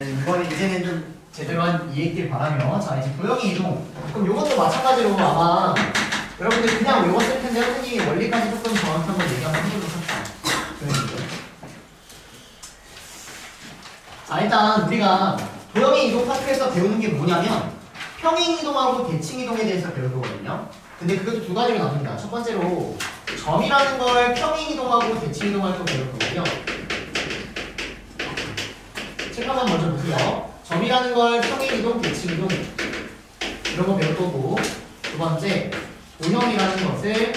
이번에 이제는 좀 제대로 한 이해했길 바라며 자 이제 도형의 이동 그럼 이것도 마찬가지로 아마 여러분들 그냥 외웠을 텐데 선생님이 원리까지 조금 정확한 걸 얘기 한번 해보도록 합시다. 도형의 이동. 자 일단 우리가 도형의 이동 파트에서 배우는 게 뭐냐면 평행 이동하고 대칭 이동에 대해서 배울 거거든요. 근데 그것도 두 가지로 나눕니다. 첫 번째로 점이라는 걸 평행 이동하고 대칭 이동할 거 배울 거고요. 책 한번 먼저 보세요. 점이라는 걸 평행 이동, 대칭 이동 이런 거 배울 거고 두 번째 도형이라는 것을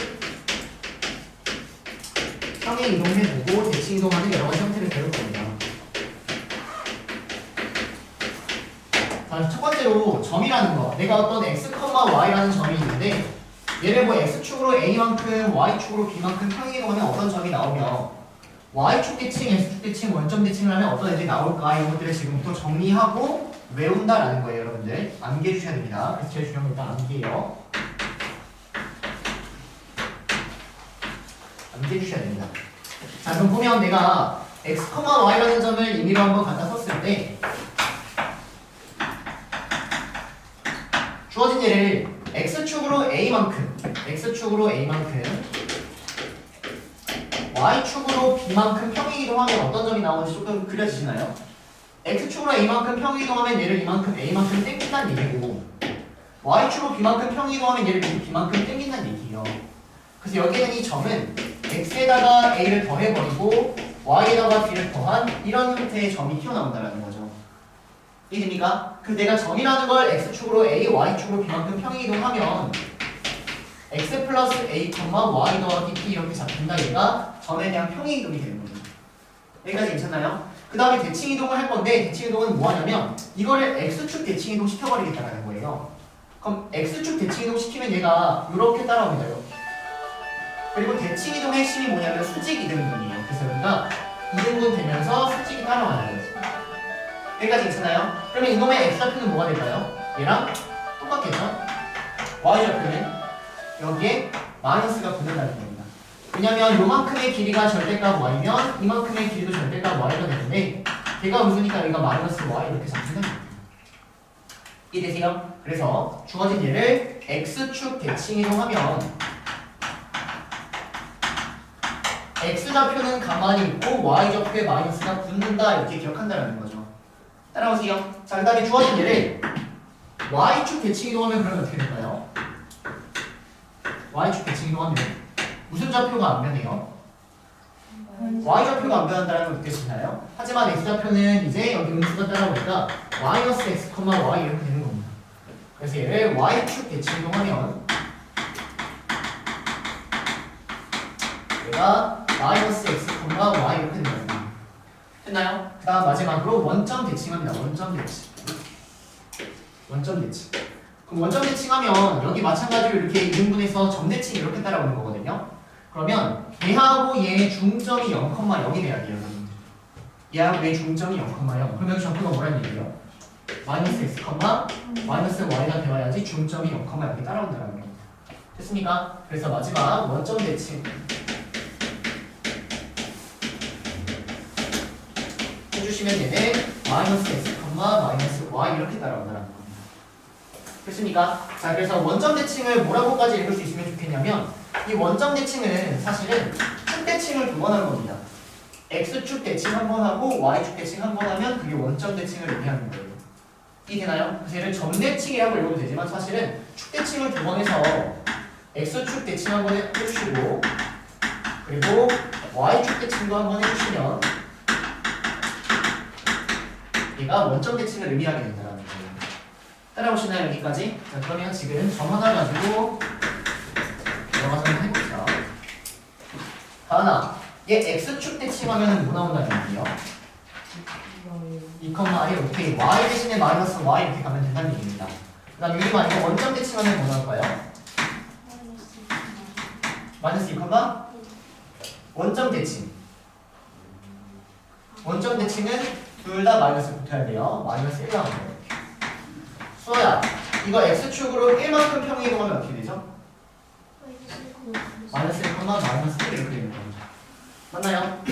평행 이동해보고 대칭 이동하는 여러 가지 형태를 배울 겁니다. 자, 첫 번째로 점이라는 거 내가 어떤 x, y라는 점이 있는데 얘를 뭐 x축으로 a만큼 y축으로 b만큼 평행 이동하면 어떤 점이 나오며 y축 대칭, x축 대칭, 원점 대칭을 하면 어떤 애들이 나올까 이런 것들을 지금부터 정리하고 외운다라는 거예요. 여러분들 암기해 주셔야 됩니다. 그래서 제일 중요한 건 일단 암기해요. 암기해 주셔야 됩니다. 자 그럼 보면 내가 x, y라는 점을 임의로 한번 갖다 썼을 때 주어진 예를 x축으로 a만큼 y축으로 b만큼 평행 이동하면 어떤 점이 나오는지 조금 그려지시나요? x축으로 a만큼 평행 이동하면 얘를 이만큼 a만큼 땡긴다는 얘기고 y축으로 b만큼 평행 이동하면 얘를 b만큼 땡긴다는 얘기예요. 그래서 여기에는 이 점은 x에다가 a를 더해버리고 y에다가 b를 더한 이런 형태의 점이 튀어나온다는 거죠. 이해됩니까? 그래서 내가 점이라는 걸 x축으로 a, y축으로 b만큼 평행 이동하면 x 플러스 a, y 더하기 b 이렇게 잡힌다. 얘가 점에 대한 평행 이동이 되는 거죠. 여기까지 괜찮나요? 그 다음에 대칭 이동을 할 건데 대칭 이동은 뭐 하냐면 이거를 x축 대칭 이동 시켜버리겠다는 거예요. 그럼 x축 대칭 이동 시키면 얘가 이렇게 따라옵니다. 이렇게. 그리고 대칭 이동의 핵심이 뭐냐면 수직 이등분이에요. 그래서 여기가 이등분 되면서 수직이 따라와요. 여기까지 괜찮아요? 그러면 이놈의 x좌표는 뭐가 될까요? 얘랑 똑같겠죠? y좌표는 여기에 마이너스가 붙는다는 겁니다. 왜냐면 요만큼의 길이가 절대값 y면 이만큼의 길이도 절대값 y가 되는데 걔가 웃으니까 여기가 마이너스 y 이렇게 잡힌다는 겁니다. 이해되세요? 그래서 주어진 얘를 x축 대칭 이동하면 x좌표는 가만히 있고 y좌표에 마이너스가 붙는다 이렇게 기억한다는 거죠. 따라오세요. 자, 그 다음에 주어진 얘를 y축 대칭 이동하면 그러면 어떻게 될까요? y축 대칭 이동하면 무슨 좌표가 안 변해요? y좌표가 안 변한다는 걸 느껴지나요? 하지만 x좌표는 이제 여기 음수가 따라오니까 마이너스 x, y 이렇게 되는 겁니다. 그래서 얘를 y축 대칭 이동하면 얘가 마이너스 x, y 이렇게 된다. 됐나요? 그 다음 마지막으로 원점 대칭합니다. 원점 대칭. 그럼 원점 대칭하면 여기 마찬가지로 이렇게 2등분해서 점 대칭 이렇게 따라오는 거거든요. 그러면 얘하고 얘의 중점이 0,0이 돼야 돼요. 얘하고 얘의 중점이 0,0. 그럼 여기 좌표가 뭐라는 얘기예요? 마이너스 x, 마이너스 y가 되어야지 중점이 0,0 이렇게 따라온다는 겁니다. 됐습니까? 그래서 마지막 원점 대칭 해주시면 얘네 마이너스 x, 마이너스 y 이렇게 따라온다는 겁니다. 됐습니까? 자, 그래서 원점 대칭을 뭐라고까지 읽을 수 있으면 좋겠냐면 이 원점 대칭은 사실은 축 대칭을 두 번 하는 겁니다. x축 대칭 한 번 하고 y축 대칭 한 번 하면 그게 원점 대칭을 의미하는 거예요. 이해되나요? 그래서 얘를 점 대칭이라고 읽어도 되지만 사실은 축 대칭을 두 번 해서 x축 대칭 한 번 해주시고 그리고 y축 대칭도 한 번 해주시면 얘가 원점 대칭을 의미하게 된다는 거예요. 따라오시나요? 여기까지? 자, 그러면 지금 점 하나 가지고 들어가서 한번 해봅시다. 하나, 얘 x축 대칭하면 뭐 나온다는 얘기예요? 2,1 오케이. y 대신에 마이너스 y 이렇게 가면 된다는 얘기입니다. 그 다음 여기 만약에 원점 대칭하면 뭐 나올까요? 마이너스 2, 원점 대칭. 원점 대칭은 둘 다 마이너스 붙어야 돼요. 마이너스 1 나오네요. 수아야, 이거 x축으로 1만큼 평행 이동하면 어떻게 되죠? 마이너스 1, 마이너스 1 이렇게 되는 거죠. 맞나요?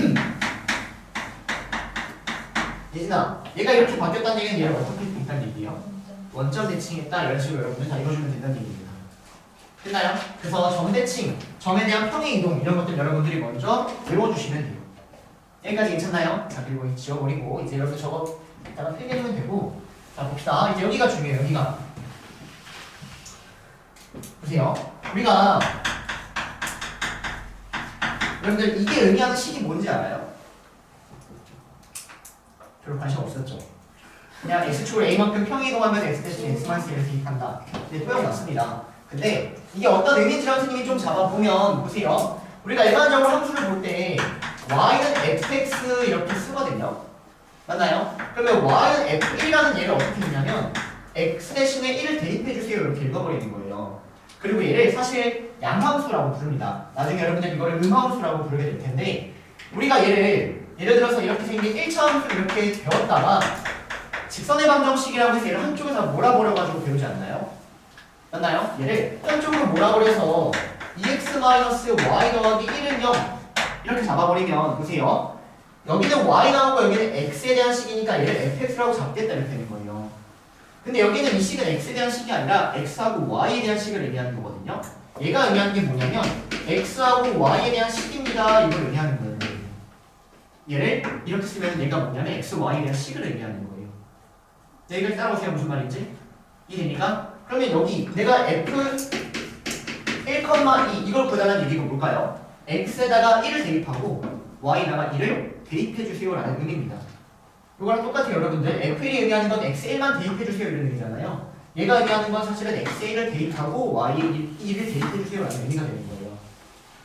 예진아, 얘가 이렇게 바뀌었다는 얘기는 얘를 어떻게 된다는 얘기예요? 원점 대칭했다 이런 식으로 여러분들 다 읽어주면 된다는 얘기입니다. 됐나요? 그래서 점 대칭, 점에 대한 평행 이동 이런 것들 여러분들이 먼저 외워주시면 돼요. 여기까지 괜찮나요? 자, 그리고 지워버리고 이제 여러분 저거 이따가 필기하면 되고. 자, 봅시다. 이제 여기가 중요해요. 여기가 보세요. 우리가 여러분들 이게 의미하는 식이 뭔지 알아요? 별로 관심 없었죠? 그냥 x축으로 a만큼 평이동하면 x 대신 x만 x를 대입한다. 네, 표현 맞습니다. 근데 이게 어떤 의미인지를 선생님이 좀 잡아보면 보세요. 우리가 일반적으로 함수를 볼 때 y는 fx 이렇게 쓰거든요. 맞나요? 그러면 y는 f1이라는 얘를 어떻게 했냐면 x 대신에 1을 대입해주세요 이렇게 읽어버리는 거예요. 그리고 얘를 사실 양함수라고 부릅니다. 나중에 여러분들 이거를 음함수라고 부르게 될 텐데 우리가 얘를 예를 들어서 이렇게 생긴 1차 함수를 이렇게 배웠다가 직선의 방정식이라고 해서 얘를 한쪽에서 몰아버려가지고 배우지 않나요? 맞나요? 얘를 한쪽으로 몰아버려서 2x-y 더하기 1은 0 이렇게 잡아버리면 보세요. 여기는 y 나오고 여기는 x에 대한 식이니까 얘를 fx라고 잡겠다 이렇게 되는 거예요. 근데 여기는 이 식은 x에 대한 식이 아니라 x하고 y에 대한 식을 의미하는 거거든요. 얘가 의미하는 게 뭐냐면 x하고 y에 대한 식입니다 이걸 의미하는 거예요. 얘를 이렇게 쓰면 얘가 뭐냐면 x, y에 대한 식을 의미하는 거예요. 네, 이걸 따라오세요. 무슨 말인지 이해됩니까? 그러면 여기 내가 f 1,2 이걸 구하라는 얘기가 뭘까요? x에다가 1을 대입하고 y에다가 1을 대입해주세요 라는 의미입니다. 이거랑 똑같아요. 여러분들 f1이 의미하는 건 x1만 대입해주세요 이런 의미잖아요. 얘가 의미하는 건 사실은 x에 1을 대입하고 y에 1을 대입해주세요 라는 의미가 되는 거예요.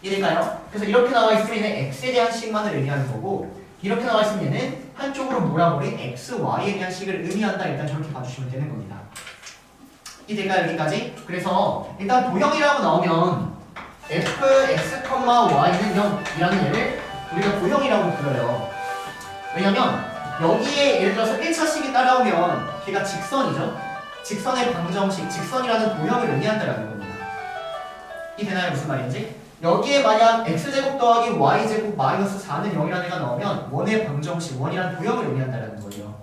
이해될까요? 그래서 이렇게 나와 있으면 x에 대한 식만을 의미하는 거고 이렇게 나와 있으면 얘는 한쪽으로 몰아버린 x, y에 대한 식을 의미한다. 일단 저렇게 봐주시면 되는 겁니다. 이해될까요? 여기까지? 그래서 일단 도형이라고 나오면 f, x, y는 0이라는 얘를 우리가 도형이라고 불러요. 왜냐면 여기에 예를 들어서 1차식이 따라오면 걔가 직선이죠? 직선의 방정식, 직선이라는 도형을 의미한다는 겁니다. 이해되나요? 무슨 말인지? 여기에 만약 x제곱 더하기 y제곱 마이너스 4는 0이라는 애가 나오면 원의 방정식, 원이라는 도형을 의미한다는 거예요.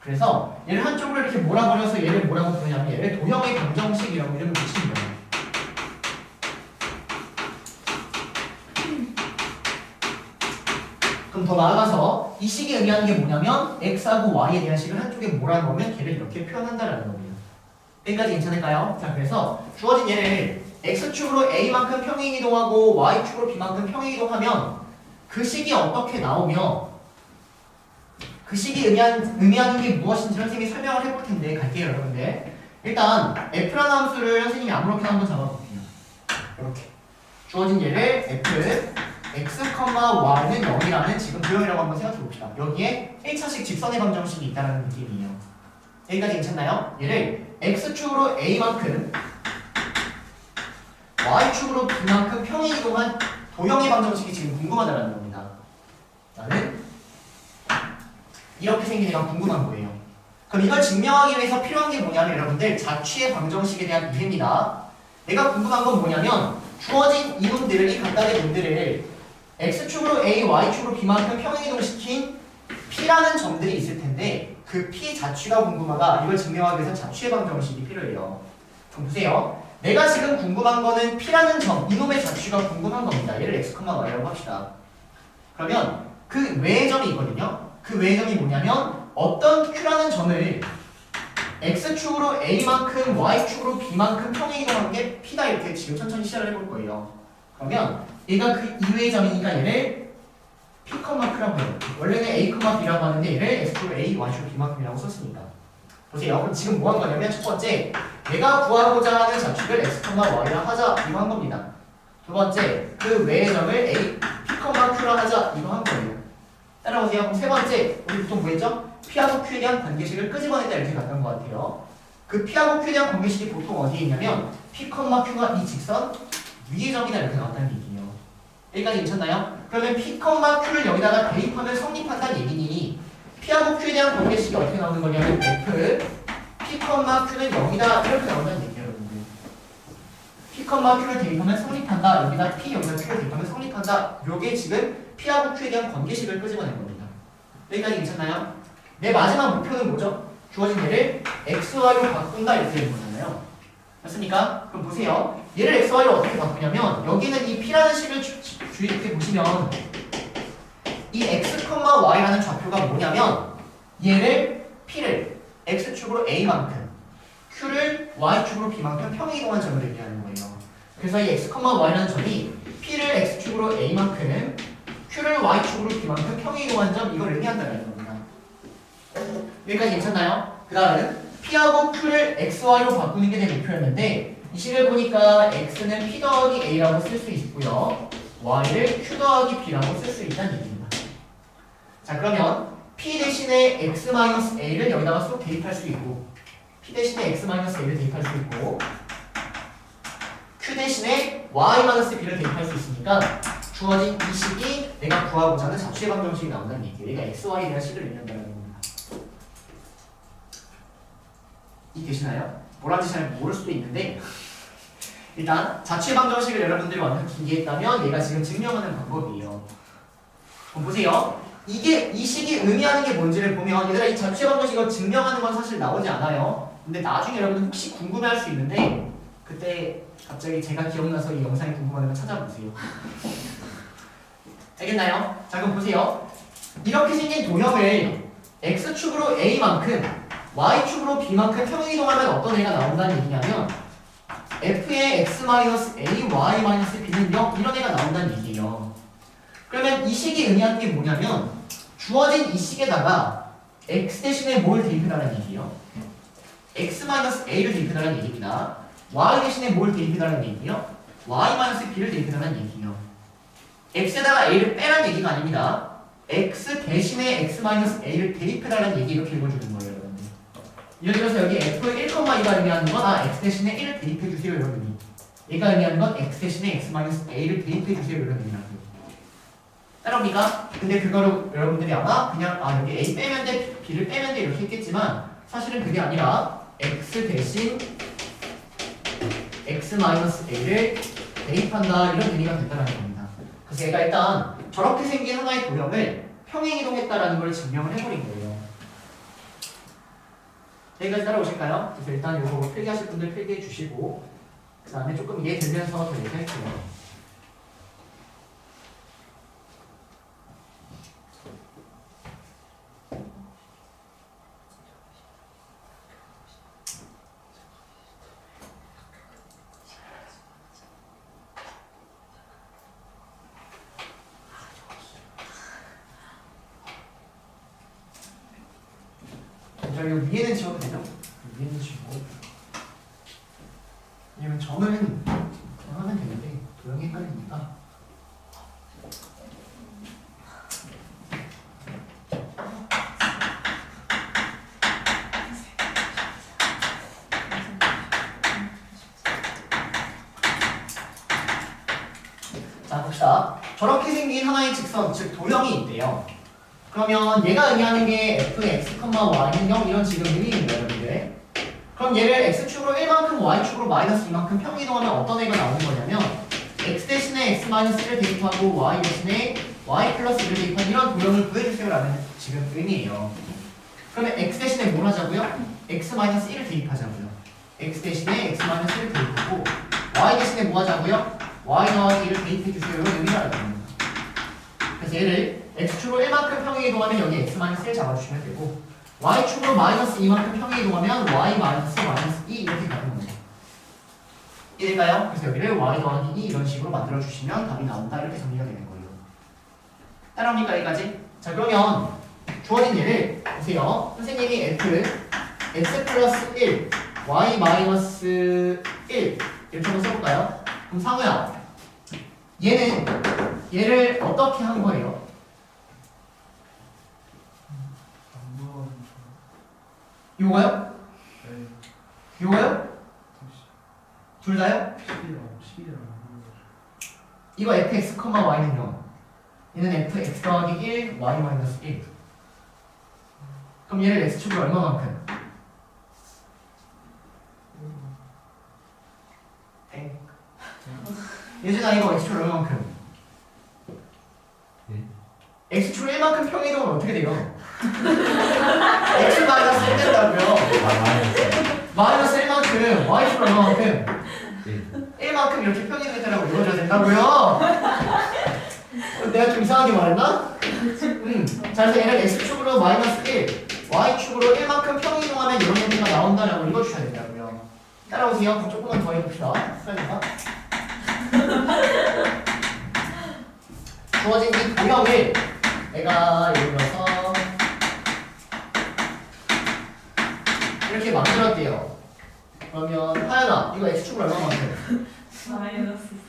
그래서 얘를 한쪽으로 이렇게 몰아버려서 얘를 뭐라고 부르냐면 얘를 도형의 방정식이라고 이름을 붙이는 거예요. 그럼 더 나아가서 이 식이 의미하는 게 뭐냐면 x하고 y에 대한 식을 한쪽에 몰아넣으면 걔를 이렇게 표현한다는 겁니다. 여기까지 괜찮을까요? 자, 그래서 주어진 얘를 x축으로 a만큼 평행이동하고 y축으로 b만큼 평행이동하면 그 식이 어떻게 나오며 그 식이 의미하는 게 무엇인지 선생님이 설명을 해볼 텐데 갈게요 여러분들. 일단 f라는 함수를 선생님이 아무렇게나 한번 잡아볼게요. 이렇게 주어진 얘를 f x, y는 0이라는 지금 도형이라고 한번 생각해봅시다. 여기에 1차식 직선의 방정식이 있다는 느낌이에요. 여기까지 괜찮나요? 얘를 x축으로 a만큼 y축으로 b만큼 평행이동한 도형의 방정식이 지금 궁금하다는 겁니다. 나는 이렇게 생긴 애가 궁금한 거예요. 그럼 이걸 증명하기 위해서 필요한 게 뭐냐면 여러분들 자취의 방정식에 대한 이해입니다. 내가 궁금한 건 뭐냐면 주어진 이 놈들을, 이 각각의 놈들을 x축으로 a, y축으로 b만큼 평행이동시킨 p라는 점들이 있을 텐데 그 p 자취가 궁금하다. 이걸 증명하기 위해서 자취의 방정식이 필요해요. 그럼 보세요. 내가 지금 궁금한 거는 p라는 점, 이놈의 자취가 궁금한 겁니다. 얘를 x, y라고 합시다. 그러면 그 외의 점이 있거든요. 그 외의 점이 뭐냐면 어떤 q라는 점을 x축으로 a만큼 y축으로 b만큼 평행이동한 게 p다 이렇게 지금 천천히 시작을 해볼 거예요. 그러면 얘가 그 이외의 점이니까 얘를 p, q라고 해요. 원래는 a, b라고 하는데 얘를 x축으로 a, y축으로 b만큼이라고 썼으니까. 보세요. 그럼 지금 뭐 한 거냐면 첫 번째, 내가 구하고자 하는 자축을 x, y라 하자 이거 한 겁니다. 두 번째, 그 외의 점을 a, p, q라 하자 이거 한 거예요. 따라오세요. 그럼 세 번째, 우리 보통 뭐 했죠? p하고 q에 대한 관계식을 끄집어냈다 이렇게 갔던 것 같아요. 그 p하고 q에 대한 관계식이 보통 어디에 있냐면 p, q가 이 직선 위의 점이다 이렇게 나왔다는 얘기예요. 여기까지 괜찮나요? 그러면 p, q를 여기다가 대입하면 성립한다는 얘기니 p하고 q에 대한 관계식이 어떻게 나오는 거냐면 f, p, q는 0이다 이렇게 나온다는 얘기예요. 여러분들. p, q를 대입하면 성립한다. 여기다 p, 여기다 q를 대입하면 성립한다. 요게 지금 p하고 q에 대한 관계식을 끄집어낸 겁니다. 여기까지 괜찮나요? 내 마지막 목표는 뭐죠? 주어진 얘를 xy로 바꾼다 이렇게 되는 거잖아요. 맞습니까? 그럼 보세요. 얘를 xy로 어떻게 바꾸냐면 여기는 이 p라는 식을 주입해 보시면 이 x, y라는 좌표가 뭐냐면 얘를 p를 x축으로 a만큼 q를 y축으로 b만큼 평행이동한 점을 얘기하는 거예요. 그래서 이 x, y라는 점이 p를 x축으로 a만큼 q를 y축으로 b만큼 평행이동한 점 이걸 의미한다는 겁니다. 여기까지 괜찮나요? 그 다음은 p하고 q를 xy로 바꾸는 게 내 목표였는데 이 식을 보니까 x는 p 더하기 a라고 쓸 수 있고요. y를 q 더하기 b라고 쓸 수 있다는 얘기입니다. 자 그러면 p 대신에 x-a를 여기다가 쏙 대입할 수 있고 p 대신에 x-a를 대입할 수 있고 q 대신에 y-b를 대입할 수 있으니까 주어진 이 식이 내가 구하고자 하는 자취의 방정식이 나온다는 얘기예요. 얘가 xy에 대한 식을 의미한다는 겁니다. 이해되시나요? 뭐라는지 잘 모를 수도 있는데 일단 자취의 방정식을 여러분들이 완벽히 이해했다면 얘가 지금 증명하는 방법이에요. 그럼 보세요. 이 식이 의미하는 게 뭔지를 보면 얘들아 이 자취의 방정식을 증명하는 건 사실 나오지 않아요. 근데 나중에 여러분들 혹시 궁금해할 수 있는데 그때 갑자기 제가 기억나서 이 영상이 궁금하다면 찾아보세요. 알겠나요? 자 그럼 보세요. 이렇게 생긴 도형을 x축으로 a만큼 y축으로 b만큼 평행이동하면 어떤 애가 나온다는 얘기냐면 f의 x-a, y-b는 0 이런 애가 나온다는 얘기예요. 그러면 이 식이 의미하는 게 뭐냐면 주어진 이 식에다가 x 대신에 뭘 대입해달라는 얘기예요? x-a를 대입해달라는 얘기입니다. y 대신에 뭘 대입해달라는 얘기예요? y-b를 대입해달라는 얘기예요. x에다가 a를 빼라는 얘기가 아닙니다. x 대신에 x-a를 대입해달라는 얘기 이렇게 읽어주는 거예요. 여러분들. 예를 들어서 여기 f 1,2가 의미하는 건 x 대신에 1을 대입해주세요. 이런 의미. 얘가 의미하는 건 x 대신에 x-a를 대입해주세요. 이런 의미라고요. 따라옵니까? 근데 그거를 여러분들이 아마 그냥 여기 a 빼면 돼, b를 빼면 돼 이렇게 했겠지만 사실은 그게 아니라 x 대신 x-a를 대입한다 이런 의미가 된다는 겁니다. 그래서 얘가 일단 저렇게 생긴 하나의 도형을 평행이동했다라는 걸 증명을 해버린 거예요. 여기까지 따라오실까요? 그래서 일단 이거 필기하실 분들 필기해 주시고 그 다음에 조금 이해되면서 더 얘기할게요. 자, 여기 위에는 지워도 되죠? 위에는 지우고 왜냐면 점은 그냥 하면 되는데 도형이 헷갈리니까 자 봅시다. 저렇게 생긴 하나의 직선, 즉 도형이 있대요. 그러면 얘가 의미하는 게 fx, y는 0 이런 지금 의미입니다, 여러분들. 그럼 얘를 x축으로 1만큼 y축으로 마이너스 2만큼 평행이동하면 어떤 애가 나오는 거냐면 x 대신에 x-1을 대입하고 y 대신에 y 플러스 1을 대입한 이런 도형을 구해주세요라는 지금 의미예요. 그러면 x 대신에 뭘 하자고요? x-1을 대입하자고요. x 대신에 x-1을 대입하고 y 대신에 뭐 하자고요? y 더하기 1을 대입해주세요 이런 의미라는 겁니다. 그래서 얘를 x축으로 1만큼 평행이동하면 여기 x-1 잡아주시면 되고 y축으로 마이너스 2만큼 평행이동하면 y 마이너스 2 이렇게 가는 거죠. 이해될까요? 그래서 여기를 y 더하기 2 이런 식으로 만들어주시면 답이 나온다 이렇게 정리가 되는 거예요. 따라옵니까 여기까지? 자 그러면 주어진 얘를 보세요. 선생님이 x 플러스 1 y 마이너스 1 이렇게 한번 써볼까요? 그럼 상우야 얘를 어떻게 한 거예요? 요거요? 네. 요거요? 둘 다요? 11이랑 이거 fx, y는 0 얘는 fx 더하기 1, y 마이너스 1 그럼 얘를 x축으로 얼마만큼? 예준아 이거 x축으로 얼마만큼? 네? x축으로 1만큼 평행이동은 어떻게 돼요? x 마이너스 1 된다고요. 마이너스 1만큼 y축을 얼마만큼? 1만큼 이렇게 평이 되라고 이루어져야 된다고요. 내가 좀 이상하게 말했나? 자, 그래서 얘를 x축으로 마이너스 1, y축으로 1만큼 평이 이동하면 이런 문제가 나온다라고 읽어주셔야 된다고요. 따라오세요. 그럼 조금만 더 해봅시다. 그러니까 주어진 이 도형을 내가 예를 들어서 이렇게 만들었대요. 그러면 하연아, 이거 x축을 얼마만큼?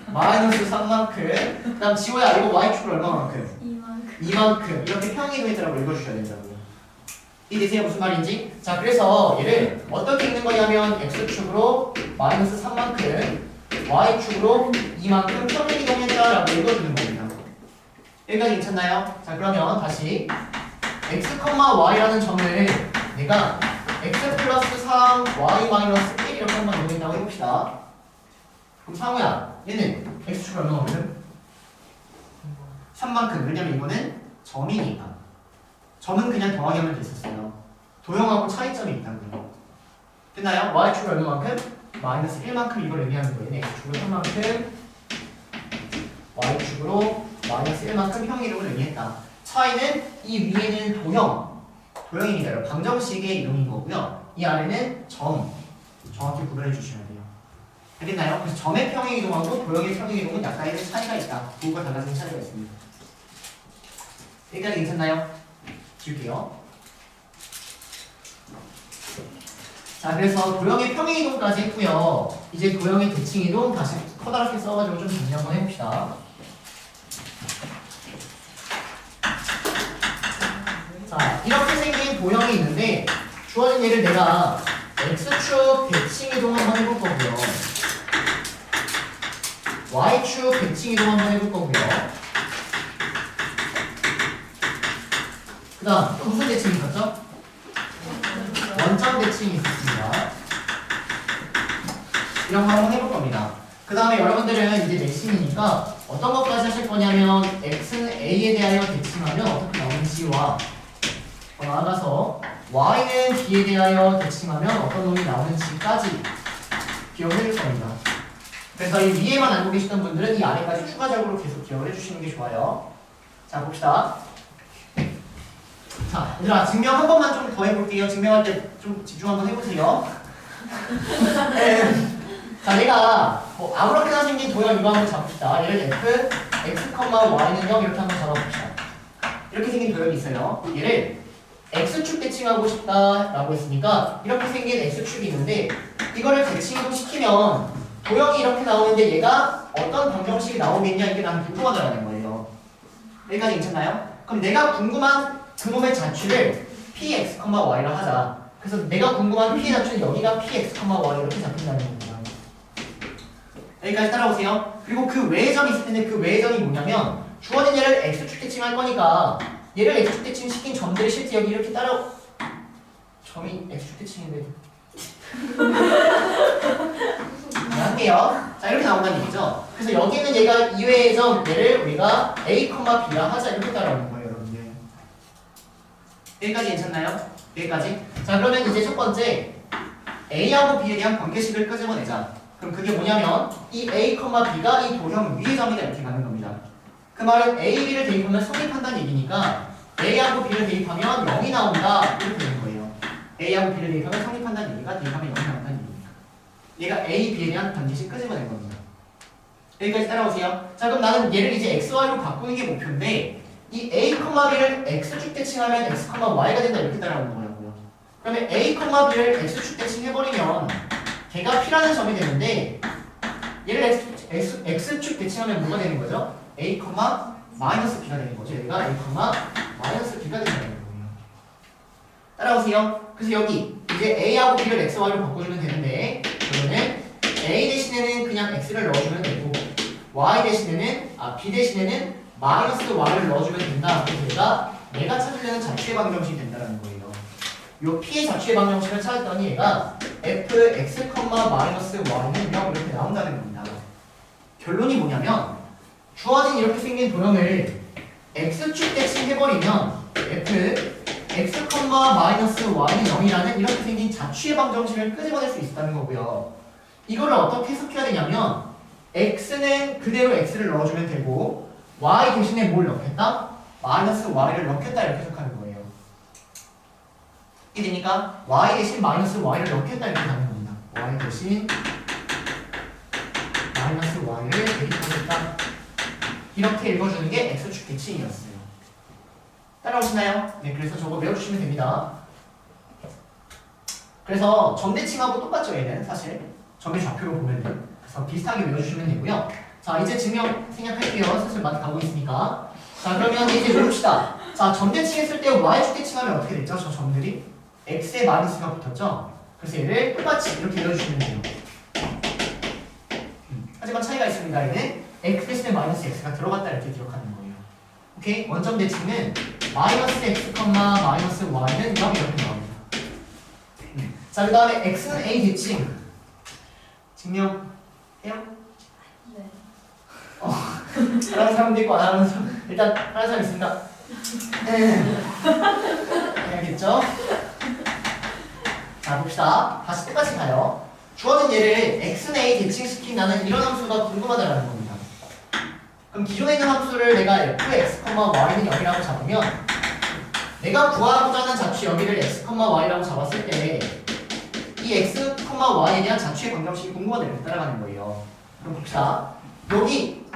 마이너스 3만큼. 그 다음 지호야, 이거 y축을 얼마만큼? 2만큼. 이렇게 평이 이동했다라고 읽어주셔야 된다고요. 이해되세요? 무슨 말인지? 자, 그래서 얘를 어떻게 읽는 거냐면 x축으로 마이너스 3만큼 y축으로 2만큼 평행 이동했다라고 읽어주는 겁니다. 여기까지 괜찮나요? 자, 그러면 다시 x, y라는 점을 내가 x 플러스 3, y 마이너스 1 이렇게 한번 이동했다고 해봅시다. 그럼 상우야, 얘는 x축을 얼마만큼? 3만큼. 왜냐면 이거는 점이니까. 점은 그냥 더하기 하면 됐었어요. 도형하고 차이점이 있다고요. 됐나요? y축을 얼마만큼? 마이너스 1만큼 이걸 의미하는 거예요. 얘는 x축으로 3만큼, y축으로 마이너스 1만큼 평 이동을 의미했다. 차이는 이 위에는 도형입니다. 여러분. 방정식의 이동인 거고요. 이 아래는 점. 정확히 구별해 주셔야 돼요. 알겠나요? 그래서 점의 평행 이동하고 도형의 평행 이동은 약간의 차이가 있다. 부호가 달라지는 차이가 있습니다. 여기까지 괜찮나요? 지울게요. 자, 그래서 도형의 평행 이동까지 했고요. 이제 도형의 대칭 이동 다시 커다랗게 써가지고 좀 정리 한번 해봅시다. 자, 이렇게 생긴 도형이 있는데 주어진 얘를 내가 x축 대칭 이동 한번 해볼 거고요. y축 대칭 이동 한번 해볼 거고요. 그 다음 또 무슨 대칭이 있었죠? 원점 대칭이 있었습니다. 이런 거 한번 해볼 겁니다. 그 다음에 여러분들은 이제 내신이니까 어떤 것까지 하실 거냐면 x는 a에 대하여 대칭하면 어떻게 나오는지와 나아가서 y는 b에 대하여 대칭하면 어떤 놈이 나오는지까지 기억을 해줄 겁니다. 그래서 이 위에만 알고 계시던 분들은 이 아래까지 추가적으로 계속 기억을 해주시는 게 좋아요. 자, 봅시다. 자, 얘들아, 증명 한 번만 좀 더 해볼게요. 증명할 때 좀 집중 한번 해보세요. 자, 내가 뭐 아무렇게나 생긴 도형 이거 한번 잡읍시다. 얘를 f, x, y는 0 이렇게 한번 잡아봅시다. 이렇게 생긴 도형이 있어요. 얘를 x축 대칭하고 싶다라고 했으니까 이렇게 생긴 x축이 있는데 이거를 대칭도 시키면 도형이 이렇게 나오는데 얘가 어떤 방정식이 나오겠냐 이게 나는 궁금하다라는 거예요. 여기까지 괜찮나요? 그럼 내가 궁금한 그놈의 자취를 px, y라 하자. 그래서 내가 궁금한 p의 자취는 여기가 px, y 이렇게 잡힌다는 겁니다. 여기까지 따라오세요. 그리고 그 외의 점이 있을 텐데 그 외의 점이 뭐냐면 주어진 얘를 x축 대칭할 거니까 얘를 x축 대칭 시킨 점들이 실제 여기 이렇게 따라 점이 x축 대칭인데 할게요. 자, 이렇게 나온다는 얘기죠. 그래서 여기는 얘가 이외의 점 얘를 우리가 a, b라 하자 이렇게 따라오는 거예요, 여러분들. 여기까지 괜찮나요? 여기까지. 자, 그러면 이제 첫 번째 a하고 b에 대한 관계식을 끄집어내자. 그럼 그게 뭐냐면 이 a, b가 이 도형 위의 점이다 이렇게 가는 겁니다. 그 말은 a, b를 대입하면 성립한다는 얘기니까 a하고 b를 대입하면 0이 나온다 이렇게 되는 거예요. a하고 b를 대입하면 성립한다는 얘기가 대입하면 0이 나온다는 얘기니까 얘가 a, b에 대한 관계식 끄집어낸 겁니다. 여기까지 따라오세요. 자, 그럼 나는 얘를 이제 x, y로 바꾸는 게 목표인데 이 a, b를 x축 대칭하면 x, y가 된다 이렇게 따라오는 거라고요. 그러면 a, b를 x축 대칭해버리면 걔가 p라는 점이 되는데 얘를 x축 대칭하면 뭐가 되는 거죠? a, 마이너스 b가 되는 거죠. 얘가 a, 마이너스 b가 된다는 거예요. 따라오세요. 그래서 여기 이제 a하고 b를 x, y로 바꿔주면 되는데 그러면은 a 대신에는 그냥 x를 넣어주면 되고 y 대신에는 b 대신에는 마이너스 y를 넣어주면 된다. 그래서 내가 찾으려는 자취의 방정식이 된다는 거예요. 요 p의 자취의 방정식을 찾았더니 얘가 fx, 마이너스 y는 0 이렇게 나온다는 겁니다. 결론이 뭐냐면 주어진 이렇게 생긴 도형을 x축 대칭해버리면 f x, 마이너스 y는 0이라는 이렇게 생긴 자취의 방정식을 끄집어낼 수 있다는 거고요. 이거를 어떻게 해석해야 되냐면 x는 그대로 x를 넣어주면 되고 y 대신에 뭘 넣겠다? 마이너스 y를 넣겠다 이렇게 해석하는 거예요. 이게 되니까 y 대신 마이너스 y를 넣겠다 이렇게 가는 겁니다. y 대신 마이너스 y를 대입하겠다. 이렇게 읽어주는 게 x축 대칭이었어요. 따라오시나요? 네, 그래서 저거 외워주시면 됩니다. 그래서 점대칭하고 똑같죠, 얘는 사실. 점의 좌표로 보면은. 그래서 비슷하게 외워주시면 되고요. 자, 이제 증명 생략할게요. 슬슬 마트 가고 있으니까. 자, 그러면 이제 외웁시다. 자, 점대칭 했을 때 y축 대칭하면 어떻게 됐죠? 저 점들이? x에 마이너스가 붙었죠? 그래서 얘를 똑같이 이렇게 외워주시면 돼요. 하지만 차이가 있습니다. 얘는 x 대신에 마이너스 x가 들어갔다 이렇게 기억하는 거예요. 오케이? 원점 대칭은 마이너스 x, 마이너스 y는 0 이렇게 나옵니다. 자, 그 다음에 x는 a 대칭 증명해요? 네. 하는 사람도 있고 안 하는 사람 일단 하는 사람 있습니다. 알겠죠? 자, 봅시다. 다시 똑같이 가요. 주어진 예를 x는 a 대칭시킨다는 이런 함수가 궁금하다라는 겁니다. 그럼 기존에 있는 함수를 내가 fx, y는 0이라고 잡으면 내가 구하고자 하는 자취 여기를 x, y라고 잡았을 때 이 x, y에 대한 자취의 방정식이 궁금하다 이렇게 따라가는 거예요. 그럼 봅시다. 여기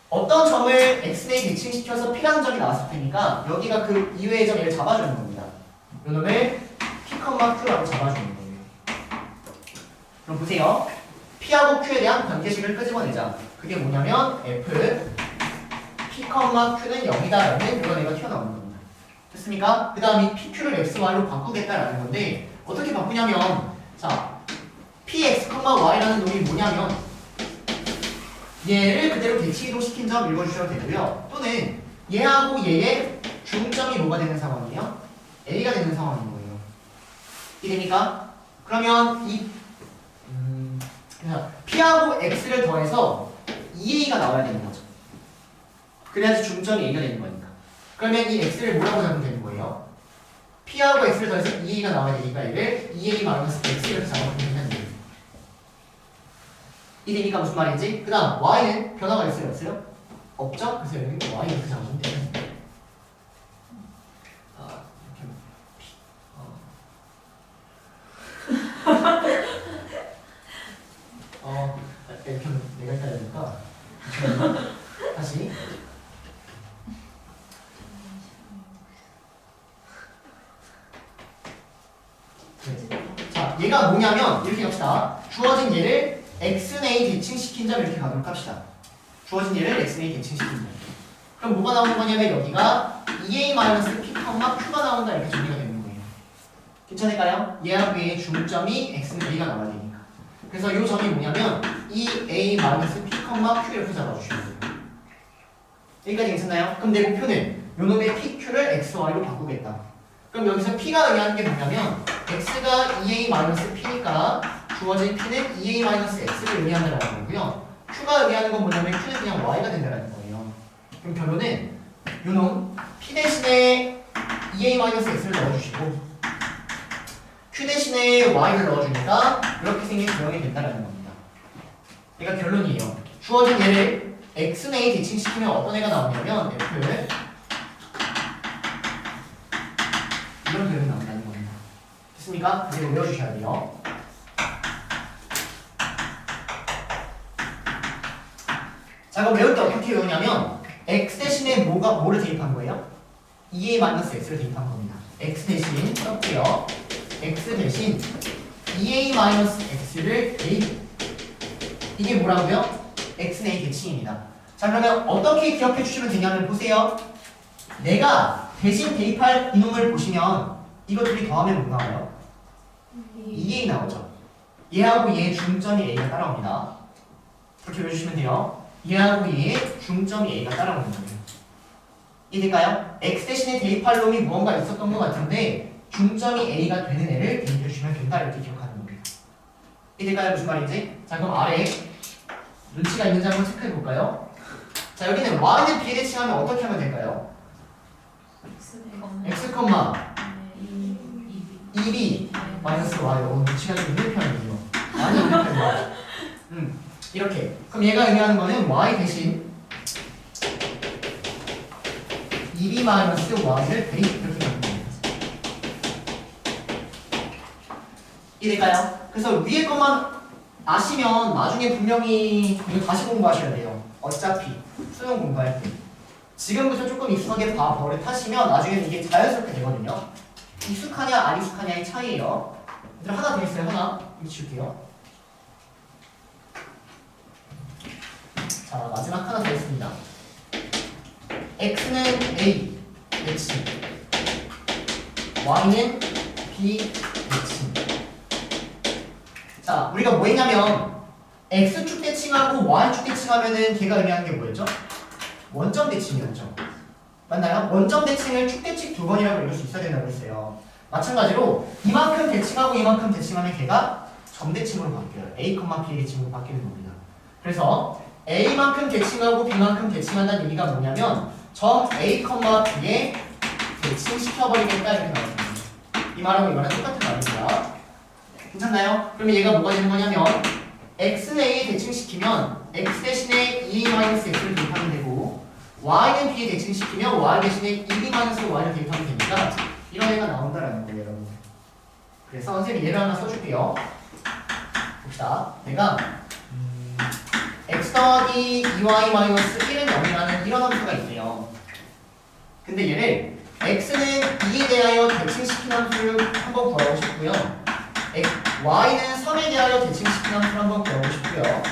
어떤 점을 x에 대칭시켜서 p라는 점이 나왔을 테니까 여기가 그 이외의 점 얘를 잡아주는 겁니다. 이 놈을 p, q라고 잡아주는 거예요. 그럼 보세요. p하고 q에 대한 관계식을 끄집어내자. 그게 뭐냐면 f, p, q는 0이다라는 이런 애가 튀어나오는 겁니다. 됐습니까? 그 다음 이 pq를 xy로 바꾸겠다라는 건데 어떻게 바꾸냐면 자, px, y라는 놈이 뭐냐면 얘를 그대로 대칭이동시킨 점 읽어주셔도 되고요. 또는 얘하고 얘의 중점이 뭐가 되는 상황이에요? a가 되는 상황인 거예요. 이해됩니까? 그러면 이 p하고 x를 더해서 2a가 나와야 되는 거죠. 그래야지 중점이 a가 되는 거니까. 그러면 이 x를 뭐라고 잡으면 되는 거예요? p하고 x를 더해서 2a가 나와야 되니까 얘를 2a 마이너스 x 이렇게 잡아보면 돼요. 이되니까 무슨 말인지? 그 다음 y는 변화가 있어요? 없어요? 없죠? 그래서 여기 y 이렇게 잡아주면 돼요. 이렇게 내가 해야 되니까 다시 네. 자, 얘가 뭐냐면 이렇게 갑시다. 주어진 얘를 x는 a 대칭시킨 점 이렇게 가도록 합시다. 주어진 얘를 x는 a 대칭시킨 점. 그럼 뭐가 나오는 거냐면 여기가 2a-p, q가 나온다 이렇게 정리가 되는 거예요. 괜찮을까요? 얘하고 얘의 중점이 x는 a가 나와야 되니까. 그래서 이 점이 뭐냐면 2a-p, q 이렇게 잡아주시면 돼요. 여기까지 괜찮나요? 그럼 내 목표는 요놈의 pq를 xy로 바꾸겠다. 그럼 여기서 p가 의미하는 게 뭐냐면 x가 2a-p니까 주어진 p는 2a-x를 의미한다는 거고요. q가 의미하는 건 뭐냐면 q는 그냥 y가 된다는 거예요. 그럼 결론은 요놈 p 대신에 2a-x를 넣어주시고 q 대신에 y를 넣어주니까 이렇게 생긴 도형이 된다는 겁니다. 그러니까 결론이에요. 주어진 얘를 x는 a 대칭시키면 어떤 애가 나오냐면 f를 이런 표현이 나온다는 겁니다. 됐습니까? 그대로 외워주셔야 돼요. 자, 그럼 외울 때 어떻게 외우냐면 x 대신에 뭐를 대입한 거예요? 2a-x를 대입한 겁니다. x 대신 써볼게요. x 대신 2a-x를 대입. 이게 뭐라고요? x는 a 대칭입니다. 자, 그러면 어떻게 기억해 주시면 되냐면 보세요. 내가 대신 대입할 이놈을 보시면 이것들이 더하면 뭐 나와요? 2a 나오죠. 얘하고 얘의 중점이 a가 따라옵니다. 그렇게 외워주시면 돼요. 얘하고 얘의 중점이 a가 따라오는 거예요. 이해될까요? x 대신에 대입할 놈이 무언가 있었던 것 같은데 중점이 a가 되는 애를 대입해 주시면 된다 이렇게 기억하는 겁니다. 이해될까요? 무슨 말인지? 자, 그럼 아래 눈치가 있는지 한번 체크해 볼까요? 자, 여기는 y는 b에 대칭하면 어떻게 하면 될까요? x, 2b 마이너스 y. 위치가 좀 있는 편이에요. 많이 있는 편이에요. 이렇게. 그럼 얘가 의미하는 거는 y 대신 2b 마이너스 y를 대입 이렇게 가는 겁니다. 이해될까요? 그래서 위에 것만 아시면 나중에 분명히 이거 다시 공부하셔야 돼요. 어차피 수능 공부할 때. 지금부터 조금 익숙하게 버릇하시면 나중에는 이게 자연스럽게 되거든요. 익숙하냐 안 익숙하냐의 차이예요. 얘들 하나 더 있어요. 하나 이거 지울게요. 자, 마지막 하나 더 있습니다. x는 a 대칭, y는 b 대칭. 자, 우리가 뭐 했냐면 x축 대칭하고 y축 대칭하면은 걔가 의미하는 게 뭐였죠? 원점 대칭이었죠. 맞나요? 원점 대칭을 축 대칭 두 번이라고 읽을 수 있어야 된다고 했어요. 마찬가지로 이만큼 대칭하고 이만큼 대칭하면 걔가 점 대칭으로 바뀌어요. a, b 대칭으로 바뀌는 겁니다. 그래서 a만큼 대칭하고 b만큼 대칭한다는 얘기가 뭐냐면 점 a, b에 대칭시켜버리겠다 이렇게 나옵니다. 이 말하고 이거랑 똑같은 말입니다. 괜찮나요? 그러면 얘가 뭐가 되는 거냐면 x는 a에 대칭시키면 x 대신에 2-x를 대입하면 되고 y는 b에 대칭시키면 y 대신에 2-y를 대입하면 되니까 이런 애가 나온다라는 거예요, 여러분. 그래서 선생님이 예를 하나 써줄게요. 봅시다. 내가 x 더하기 2y-1은 0이라는 이런 함수가 있대요. 근데 얘를 x는 2에 대하여 대칭시킨 함수를 한번 구하고 싶고요. y는 3에 대하여 대칭시킨 함수를 한번 구하고 싶고요.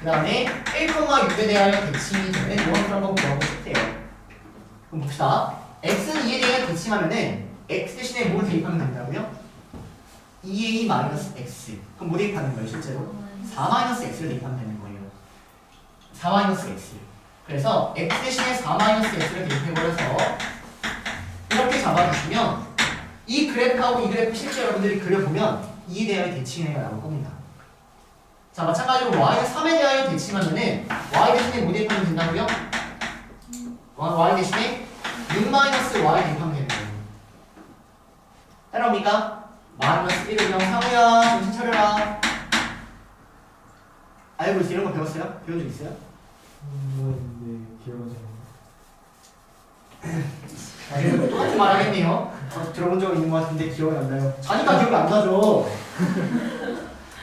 그 다음에 1,6에 대하여 대칭이 되는 이 함수를 한번 구하고 싶대요. 그럼 봅시다. x는 2에 대하여 대칭하면은 x 대신에 뭘 대입하면 된다고요? 2a-x. 그럼 뭐 대입하는 거예요, 실제로? 4-x를 대입하면 되는 거예요. 4-x. 그래서 x 대신에 4-x를 대입해버려서 이렇게 잡아주시면 이 그래프하고 이 그래프 실제 여러분들이 그려보면 2에 대하여 대칭해가 나올 겁니다. 자, 마찬가지로 y는 3에 대하여 대칭하면은 y 대신에 뭐 대입하면 된다고요? y 대신에 6-y 대입하면 되는 거예요. 따라옵니까? 마이너스 1을 명 상우야 정신 차려라. 알고 있어요? 이런 거 배웠어요? 배운 적 있어요? 네, 기억하지 않아요. 똑같은 말 하겠네요. 들어본 적 있는 것 같은데 기억이 안 나요. 자니까 기억이 안 나죠.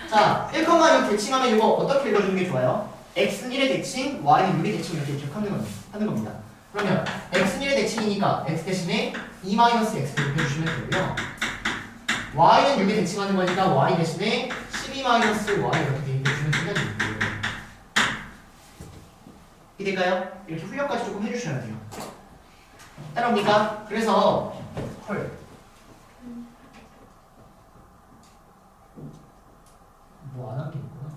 자, 1,6 대칭하면 이거 어떻게 읽어주는 게 좋아요? x는 1의 대칭, y는 6의 대칭 이렇게 기억하는 겁니다. 그러면 x는 1의 대칭이니까 x 대신에 2-x 대입해주시면 되고요. y는 6의 대칭하는 거니까 y 대신에 12-y 이렇게 대입해주면 되는 거예요. 이해될까요? 이렇게 훈련까지 조금 해주셔야 돼요. 따라옵니까? 그래서 헐 뭐 안 한 게 있구나.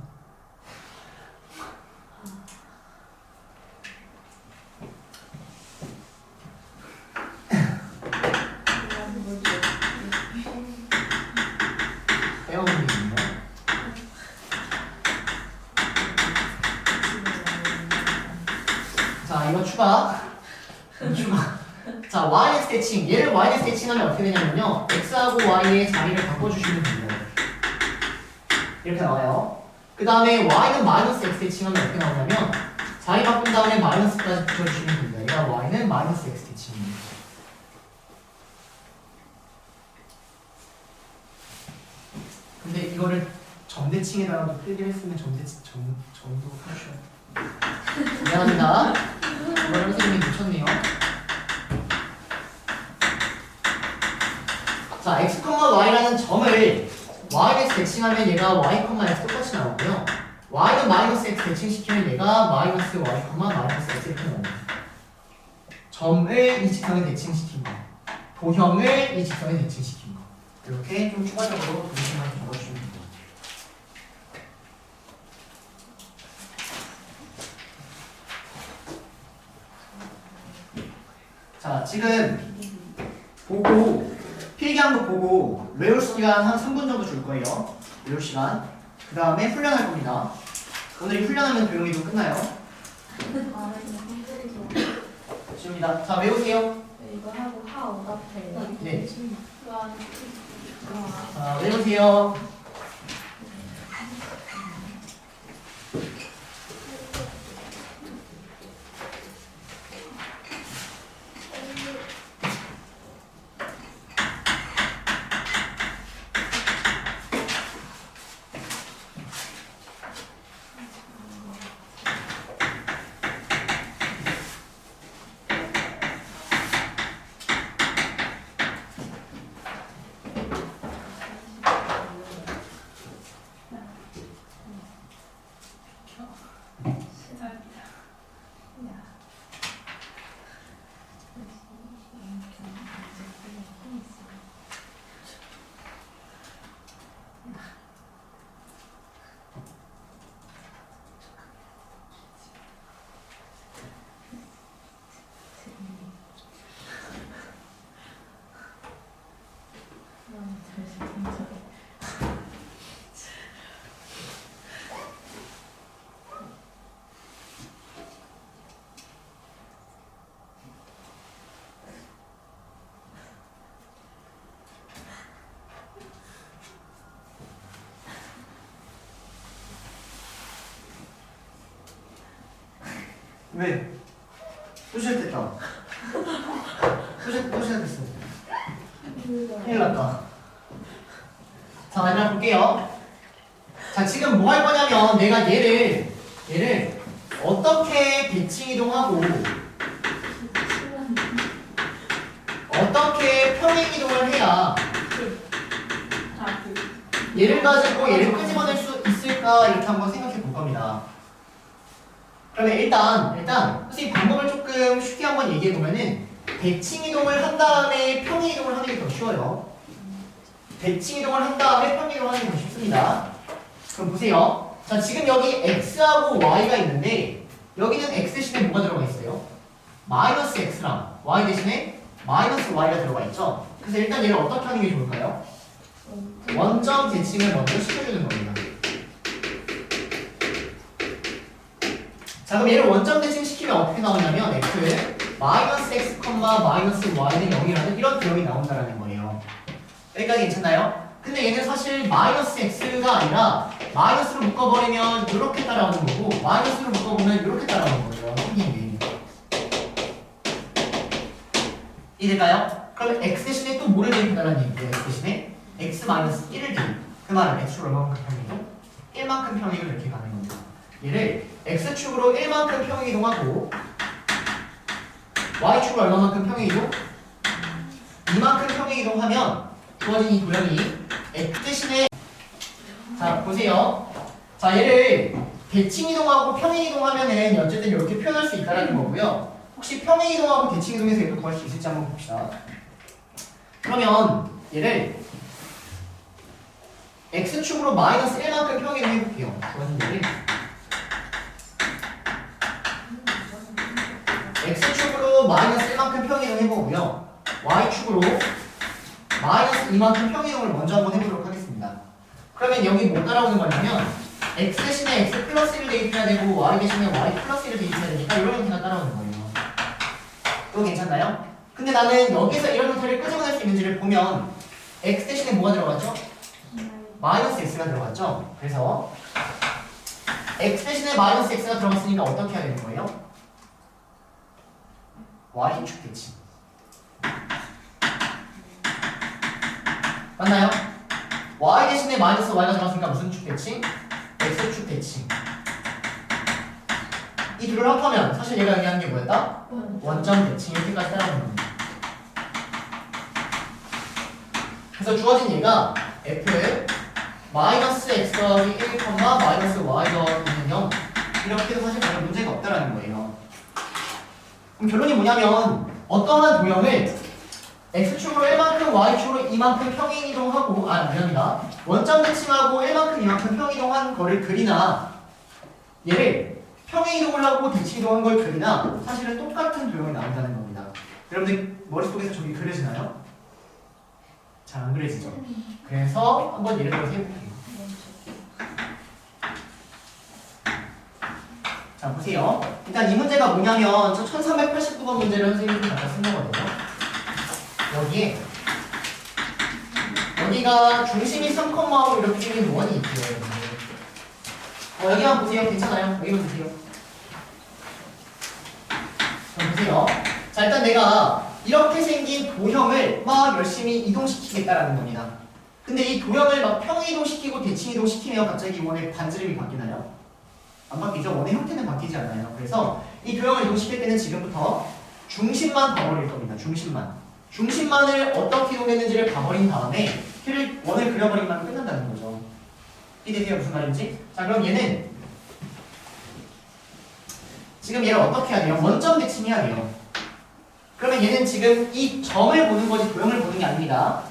빼어오는 게 있네요. 자, 이거 추가. 자, yx 대칭. 얘를 yx 대칭하면 어떻게 되냐면요. x하고 y의 자리를 바꿔주시면 됩니다. 이렇게 나와요. 그 다음에 y는 마이너스 x 대칭하면 어떻게 나오냐면 자리 바꾼 다음에 마이너스까지 붙여주시면 됩니다. 얘가 y는 마이너스 x 대칭입니다. 근데 이거를 점대칭에다가 필기를 했으면 점도 해주셔야 미안합니다. 이거를 선생님이 놓쳤네요. 자, x, y라는 점을 yx 대칭하면 얘가 y, x 똑같이 나오고요. y는 마이너스 x 대칭시키면 얘가 마이너스 y, 마이너스 x 이렇게 나옵니다. 점을 이 직선에 대칭시킨 거, 도형을 이 직선에 대칭시킨 거. 이렇게 좀 추가적으로 동시만 적어주시면 됩니다. 자, 지금 보고 필기한 거 보고 외울 시간 한 3분 정도 줄 거예요. 외울 시간. 그 다음에 훈련할 겁니다. 오늘 이 훈련하면 조용히도 끝나요. 지웁니다. 자, 외우세요. 이거 하고 하오 같아요. 네. 와. 자, 외우세요. 왜? 또 시작됐다. 또 시작됐어. 큰일 났다. 자, 마지막 볼게요. 자, 지금 뭐 할 거냐면 내가 얘를 어떻게 대칭 이동하고 어떻게 평행 이동을 해야 얘를 가지고 얘를 끄집어낼 수 있을까 이렇게 한번 생각해 볼 겁니다. 그러면 일단 선생님 방법을 조금 쉽게 한번 얘기해 보면은 대칭 이동을 한 다음에 평행 이동을 하는 게 더 쉬워요. 대칭 이동을 한 다음에 평행 이동을 하는 게 더 쉽습니다. 그럼 보세요. 자, 지금 여기 x하고 y가 있는데 여기는 x 대신에 뭐가 들어가 있어요? 마이너스 x랑 y 대신에 마이너스 y가 들어가 있죠. 그래서 일단 얘를 어떻게 하는 게 좋을까요? 원점 대칭을 먼저 시켜주는 겁니다. 자, 그럼 얘를 원점 대칭 시키면 어떻게 나오냐면 x 마이너스 x, 마이너스 y는 0이라는 이런 기억이 나온다는 거예요. 여기까지 괜찮나요? 근데 얘는 사실 마이너스 x가 아니라 마이너스로 묶어버리면 이렇게 따라오는 거고 마이너스로 묶어보면 이렇게 따라오는 거예요. 생긴 게. 이해될까요? 그러면 x 대신에 또 뭐를 대입해달라는 얘기예요? x 대신에 x 마이너스 1을 대입. 그 말은 x축으로 얼마만큼 평행이동? 1만큼 평행을 이렇게 가는 겁니다. 얘를 x축으로 1만큼 평행 이동하고 y축으로 얼마만큼 평행 이동? 2만큼 평행 이동하면 주어진 이 도형이 x 대신에 자 보세요. 자 얘를 대칭 이동하고 평행 이동하면은 어쨌든 이렇게 표현할 수 있다는 거고요. 혹시 평행 이동하고 대칭 이동해서 얘도 구할 수 있을지 한번 봅시다. 그러면 얘를 x축으로 마이너스 1만큼 평행 이동해 볼게요. 주어진 얘를 x축으로 마이너스 1만큼 평행 이동 해보고요. y축으로 마이너스 2만큼 평행 이동을 먼저 한번 해보도록 하겠습니다. 그러면 여기 뭐 따라오는 거냐면 x 대신에 x 플러스 1을 대입해야 되고 y 대신에 y 플러스 1을 대입해야 되니까 이런 형태가 따라오는 거예요. 이거 괜찮나요? 근데 나는 여기서 이런 형태를 끄집어낼 수 있는지를 보면 x 대신에 뭐가 들어갔죠? 마이너스 x가 들어갔죠? 그래서 x 대신에 마이너스 x가 들어갔으니까 어떻게 해야 되는 거예요? y축 대칭 맞나요? y 대신에 마이너스 y가 들어갔으니까 무슨 축 대칭? x축 대칭. 이 둘을 합하면 사실 얘가 얘기하는 게 뭐였다? 원점 대칭 이렇게까지 따라오는 겁니다. 그래서 주어진 얘가 f 마이너스 x 더하기 1, 마이너스 y 더하기 0 이렇게 해도 사실 전혀 문제가 없다라는 거예요. 그럼 결론이 뭐냐면 어떠한 도형을 x축으로 1만큼 y축으로 2만큼 평행 이동하고 미안합니다. 원점 대칭하고 1만큼 2만큼 평행 이동한 거를 그리나 얘를 평행 이동을 하고 대칭 이동한 걸 그리나 사실은 똑같은 도형이 나온다는 겁니다. 여러분들 머릿속에서 저기 그려지나요? 잘 안 그려지죠? 그래서 한번 예를 들어서 해볼게요. 자 보세요. 일단 이 문제가 뭐냐면 저 1389번 문제를 선생님이 갖다 쓴 거거든요. 여기가 중심이 3,5 이렇게 생긴 원이 있고요. 여기만 보세요. 괜찮아요. 여기만 보세요. 보세요. 자, 일단 내가 이렇게 생긴 도형을 막 열심히 이동시키겠다라는 겁니다. 근데 이 도형을 막 평이동시키고 대칭이동시키면 갑자기 원의 반지름이 바뀌나요? 안 바뀌죠? 원의 형태는 바뀌지 않아요. 그래서 이 도형을 이동시킬 때는 지금부터 중심만 봐버릴 겁니다. 중심만을 어떻게 이동했는지를 봐버린 다음에 원을 그려버리면 끝난다는 거죠. 이해되세요? 무슨 말인지? 자, 그럼 얘는 지금 얘를 어떻게 해야 돼요? 원점 대칭해야 돼요. 그러면 얘는 지금 이 점을 보는 거지 도형을 보는 게 아닙니다.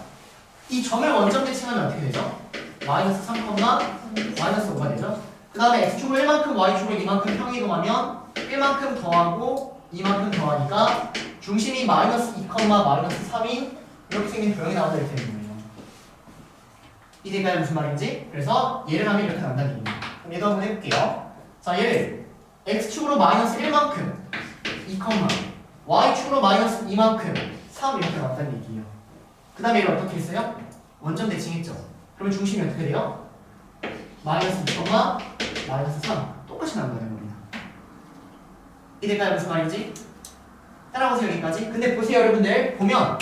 이 점을 원점 대칭하면 어떻게 되죠? 마이너스 3, 마이너스 5가 되죠? 그 다음에 x축으로 1만큼, y축으로 2만큼 평이동하면 1만큼 더하고 2만큼 더하니까 중심이 마이너스 2, 마이너스 3인 이렇게 생긴 도형이 나온다 이렇게 되는 거예요. 이해가요? 무슨 말인지? 그래서 얘를 하면 이렇게 나온다는 얘기입니다. 그럼 얘도 한번 해볼게요. 자, 얘를 x축으로 마이너스 1만큼 2, y축으로 마이너스 2만큼 3 이렇게 나왔다는 얘기예요. 그 다음에 얘를 어떻게 했어요? 원점 대칭했죠. 그러면 중심이 어떻게 돼요? 마이너스 2, 마이너스 3 똑같이 나온다는 겁니다. 이해가요? 무슨 말인지? 따라오세요 여기까지. 근데 보세요 여러분들, 보면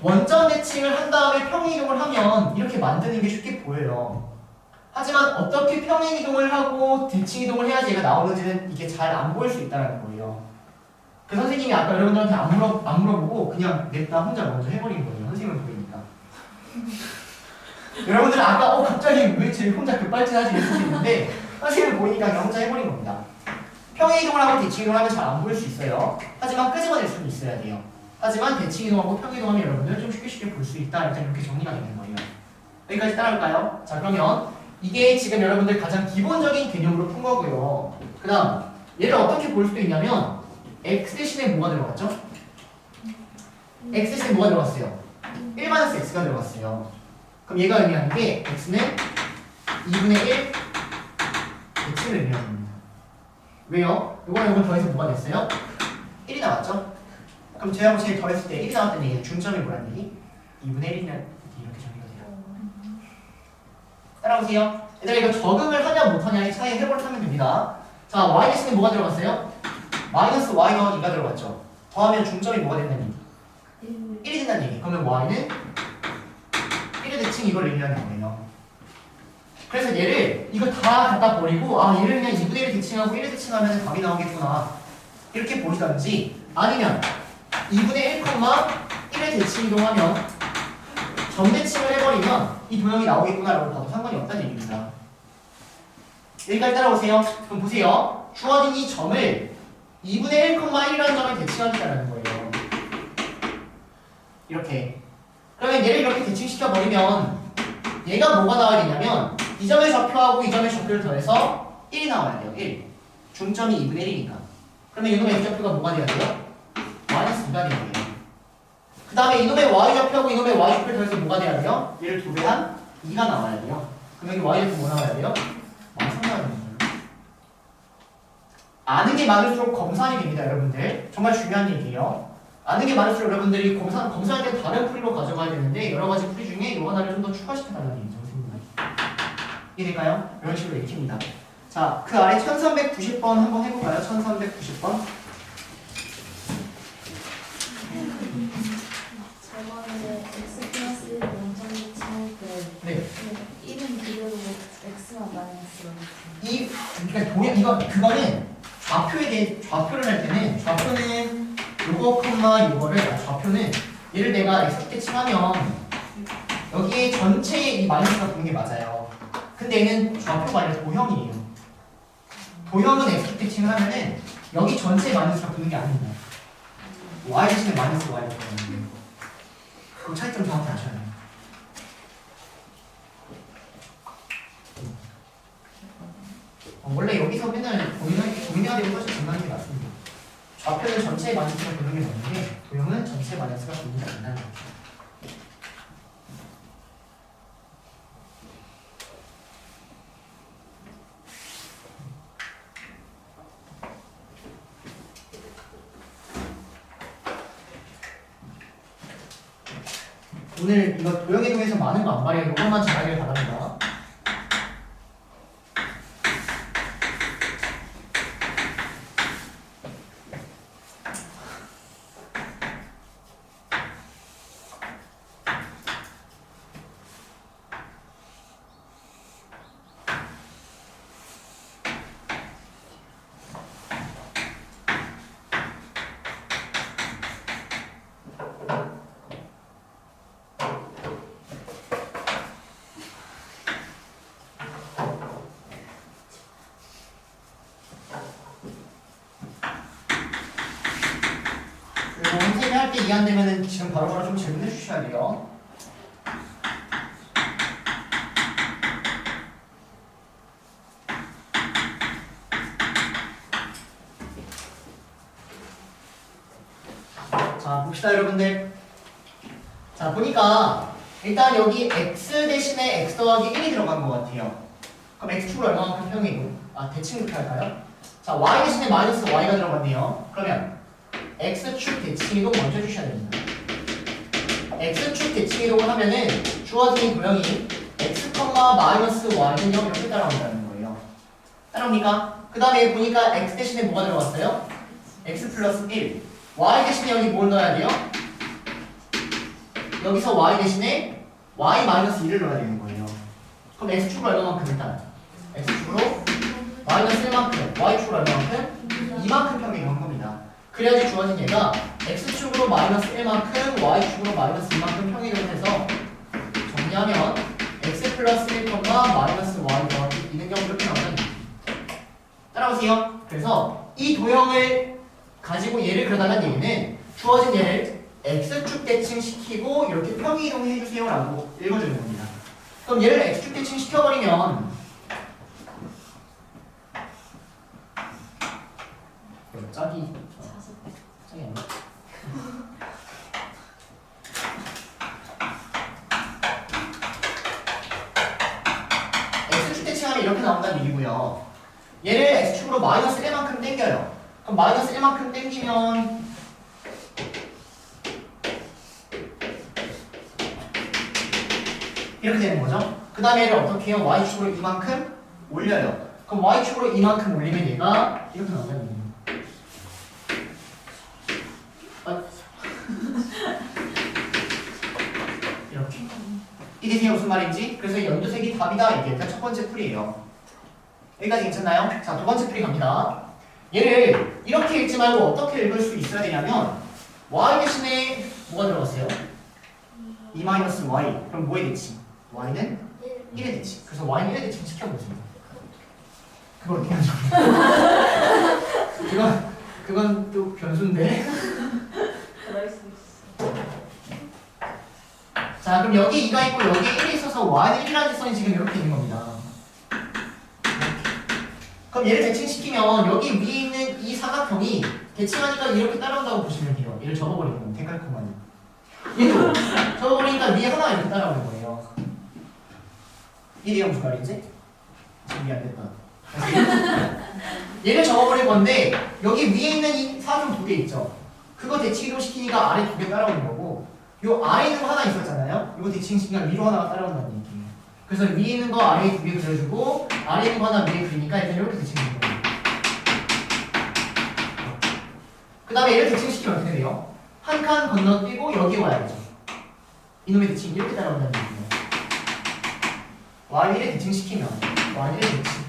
원점 대칭을 한 다음에 평행이동을 하면 이렇게 만드는 게 쉽게 보여요. 하지만 어떻게 평행이동을 하고 대칭이동을 해야지 얘가 나오는지는 이게 잘 안 보일 수 있다는 거예요. 그 선생님이 아까 여러분들한테 안 물어보고 그냥 냅다 혼자 먼저 해버린 거예요. 선생님을 보이니까. 여러분들은 아까 갑자기 왜 쟤 혼자 급발진하지 이럴 수 있는데 선생님을 보이니까 그냥 혼자 해버린 겁니다. 평행이동을 하고 대칭이동을 하면 잘 안 보일 수 있어요. 하지만 끄집어낼 수는 있어야 돼요. 하지만 대칭이동하고 평행이동하면 여러분들 좀 쉽게 볼 수 있다. 일단 이렇게 정리가 되는 거예요. 여기까지 따라올까요? 자, 그러면 이게 지금 여러분들 가장 기본적인 개념으로 푼 거고요. 그 다음 얘를 어떻게 볼 수도 있냐면 x 대신에 뭐가 들어갔죠? x 대신에 뭐가 들어갔어요? 1-x가 들어갔어요. 그럼 얘가 의미하는 게 x는 2분의 1 x를 의미하는 겁니다. 왜요? 이번 더해서 뭐가 됐어요? 1이 나왔죠? 그럼 제하고 쟤 더했을 때 1이 나왔다는 얘기는 중점이 뭐라는 얘기? 2분의 1이냐 이렇게 정리가 돼요. 따라오세요. 얘들아 이거 적응을 하냐 못하냐의 차이 해볼 하면 됩니다. 자, y 대신에 뭐가 들어갔어요? 마이너스 y 더하기 2가 들어갔죠. 더하면 중점이 뭐가 된다는 얘기? 1이 된다는 얘기. 그러면 y는 1의 대칭 이걸 의미하는 거예요. 그래서 얘를 이거 다 갖다 버리고 얘를 그냥 2분의 1 대칭하고 1을 대칭하면 답이 나오겠구나 이렇게 보시던지, 아니면 2분의 1, 1의 대칭 이동하면 점 대칭을 해버리면 이 도형이 나오겠구나 라고 봐도 상관이 없다는 얘기입니다. 여기까지 따라오세요. 그럼 보세요. 주어진 이 점을 2분의 1,1이라는 점을 대칭하겠다는 거예요. 이렇게. 그러면 얘를 이렇게 대칭시켜버리면 얘가 뭐가 나와야 되냐면 이 점의 좌표하고 이 점의 좌표를 더해서 1이 나와야 돼요. 1. 중점이 2분의 1이니까. 그러면 이놈의 x좌표가 뭐가 돼야 돼요? 마이너스 2가 돼야 돼요. 그 다음에 이놈의 y좌표하고 이놈의 y좌표를 더해서 뭐가 돼야 돼요? 얘를 2배한 2가 나와야 돼요. 그럼 여기 y좌표 뭐 나와야 돼요? 마이너스 3 나와야 되는 거예요. 아는 게 많을수록 검산이 됩니다, 여러분들. 정말 중요한 얘기예요. 아는 게 많을수록 여러분들이 검사할 때 다른 풀이로 가져가야 되는데 여러 가지 풀이 중에 이 하나를 좀 더 추가시켜달라는 얘기죠, 선생님. 이해될까요? 이런 식으로 읽힙니다. 자, 그 아래 1390번 한번 해볼까요? 1390번. 저번에 x 플러스 1 원점 대칭할 때 네. 1은 그대로 x와 마이너스가 그러니까 그거는 좌표를 할 때는 좌표는 요거 요거를 좌표는 얘를 내가 x 대칭하면 여기에 전체에 이 마이너스가 붙는 게 맞아요. 근데 얘는 좌표가 아니라 도형이에요. 도형은 x 대칭을 하면은 여기 전체에 마이너스가 붙는 게 아닙니다. y 대신에 마이너스 y가 붙는 거예요. 그 차이점 정확히 아셔야 돼요. 원래 여기서 맨날 고민해야 되고 사실 정리하는 게 맞습니다. 좌표는 전체의 마이너스가 붙는 게 맞는데 도형은 전체의 마이너스가 붙는 게 아니라는 거죠. 오늘 이거 도형이동에서 많은 거 안 말해요. 이것만 잘하길 바랍니다. 그리고 선생님이 할 때 이해 안 되면은 지금 바로바로 좀 질문해 주셔야 돼요. 자, 봅시다, 여러분들. 자, 보니까 일단 여기 x 대신에 x 더하기 1이 들어간 것 같아요. 그럼 x축으로 얼마만큼 평이고? 대칭부터 할까요? 자, y 대신에 마이너스 y가 들어갔네요. 그러면 x축 대칭이동 먼저 주셔야 됩니다. x축 대칭이동을 하면은 주어진 도형이 x, 마이너스 y는 0 이렇게 따라온다는 거예요. 따라옵니까? 그 다음에 보니까 x 대신에 뭐가 들어갔어요? x 플러스 1. y 대신에 여기 뭘 넣어야 돼요? 여기서 y 대신에 y 마이너스 1을 넣어야 되는 거예요. 그럼 x축으로 얼마만큼 일단? x축으로 마이너스 1만큼, y축으로 얼마만큼? 2만큼 평이 한 겁니다. 그래야지 주어진 얘가 x축으로 마이너스 1만큼, y축으로 마이너스 2만큼 평이동을 해서 정리하면 x 플러스 1, 마이너스 y 더하기 2는 0 이렇게 나오는 거예요. 따라오세요. 그래서 이 도형을 가지고 얘를 그려달라는 얘기는 주어진 얘를 x축 대칭시키고 이렇게 평이동해 해주세요 라고 읽어주는 겁니다. 그럼 얘를 x축 대칭시켜버리면 짝이 아니야. x축 대칭하면 이렇게 나온다는 얘기고요. 얘를 x축으로 마이너스 1만큼 땡겨요. 그럼 마이너스 1만큼 땡기면 이렇게 되는 거죠. 그 다음에 얘를 어떻게 해요? y축으로 이만큼 올려요. 그럼 y축으로 이만큼 올리면 얘가 이렇게 나온다는 얘기예요. 이렇게 이해되세요? 무슨 말인지? 그래서 연두색이 답이다. 이게 일단 첫 번째 풀이에요. 여기까지 괜찮나요? 자, 두 번째 풀이 갑니다. 얘를 이렇게 읽지 말고 어떻게 읽을 수 있어야 되냐면 y 대신에 뭐가 들어갔어요? 2-y. 그럼 뭐의 대칭? y는 1의 대칭. 그래서 y는 1의 대칭 시켜보세요. 그걸 어떻게 하죠? 그건 또 변수인데. 그럴 수 있어. 자, 그럼 여기 2가 있고 여기 1이 있어서 y는 1이라는 직선이 지금 이렇게 있는 겁니다. 그럼 얘를 대칭시키면 여기 위에 있는 이 사각형이 대칭하니까 이렇게 따라온다고 보시면 돼요. 얘를 접어버리면 대칼코마니. 얘도 접어버리니까 위에 하나가 이렇게 따라오는 거예요. 이래요 무슨 말인지? 준비 안 됐다. 얘를 접어버릴 건데 여기 위에 있는 이 사각형 두 개 있죠. 그거 대칭이동 시키니까 아래 두 개 따라오는 거고 요 아래 있는 거 하나 있었잖아요. 이거 대칭시키니까 위로 하나가 따라온다는 얘기예요. 그래서 위에 있는 거 아래에 두 개 그려주고 아래에 있는 거 하나 위에 그리니까 일단 이렇게 대칭되는 거예요. 그 다음에 얘를 대칭시키면 어떻게 돼요? 한 칸 건너뛰고 여기 와야죠. 이놈의 대칭 이렇게 따라온다는 얘기예요. y1에 대칭시키면 y1의 대칭.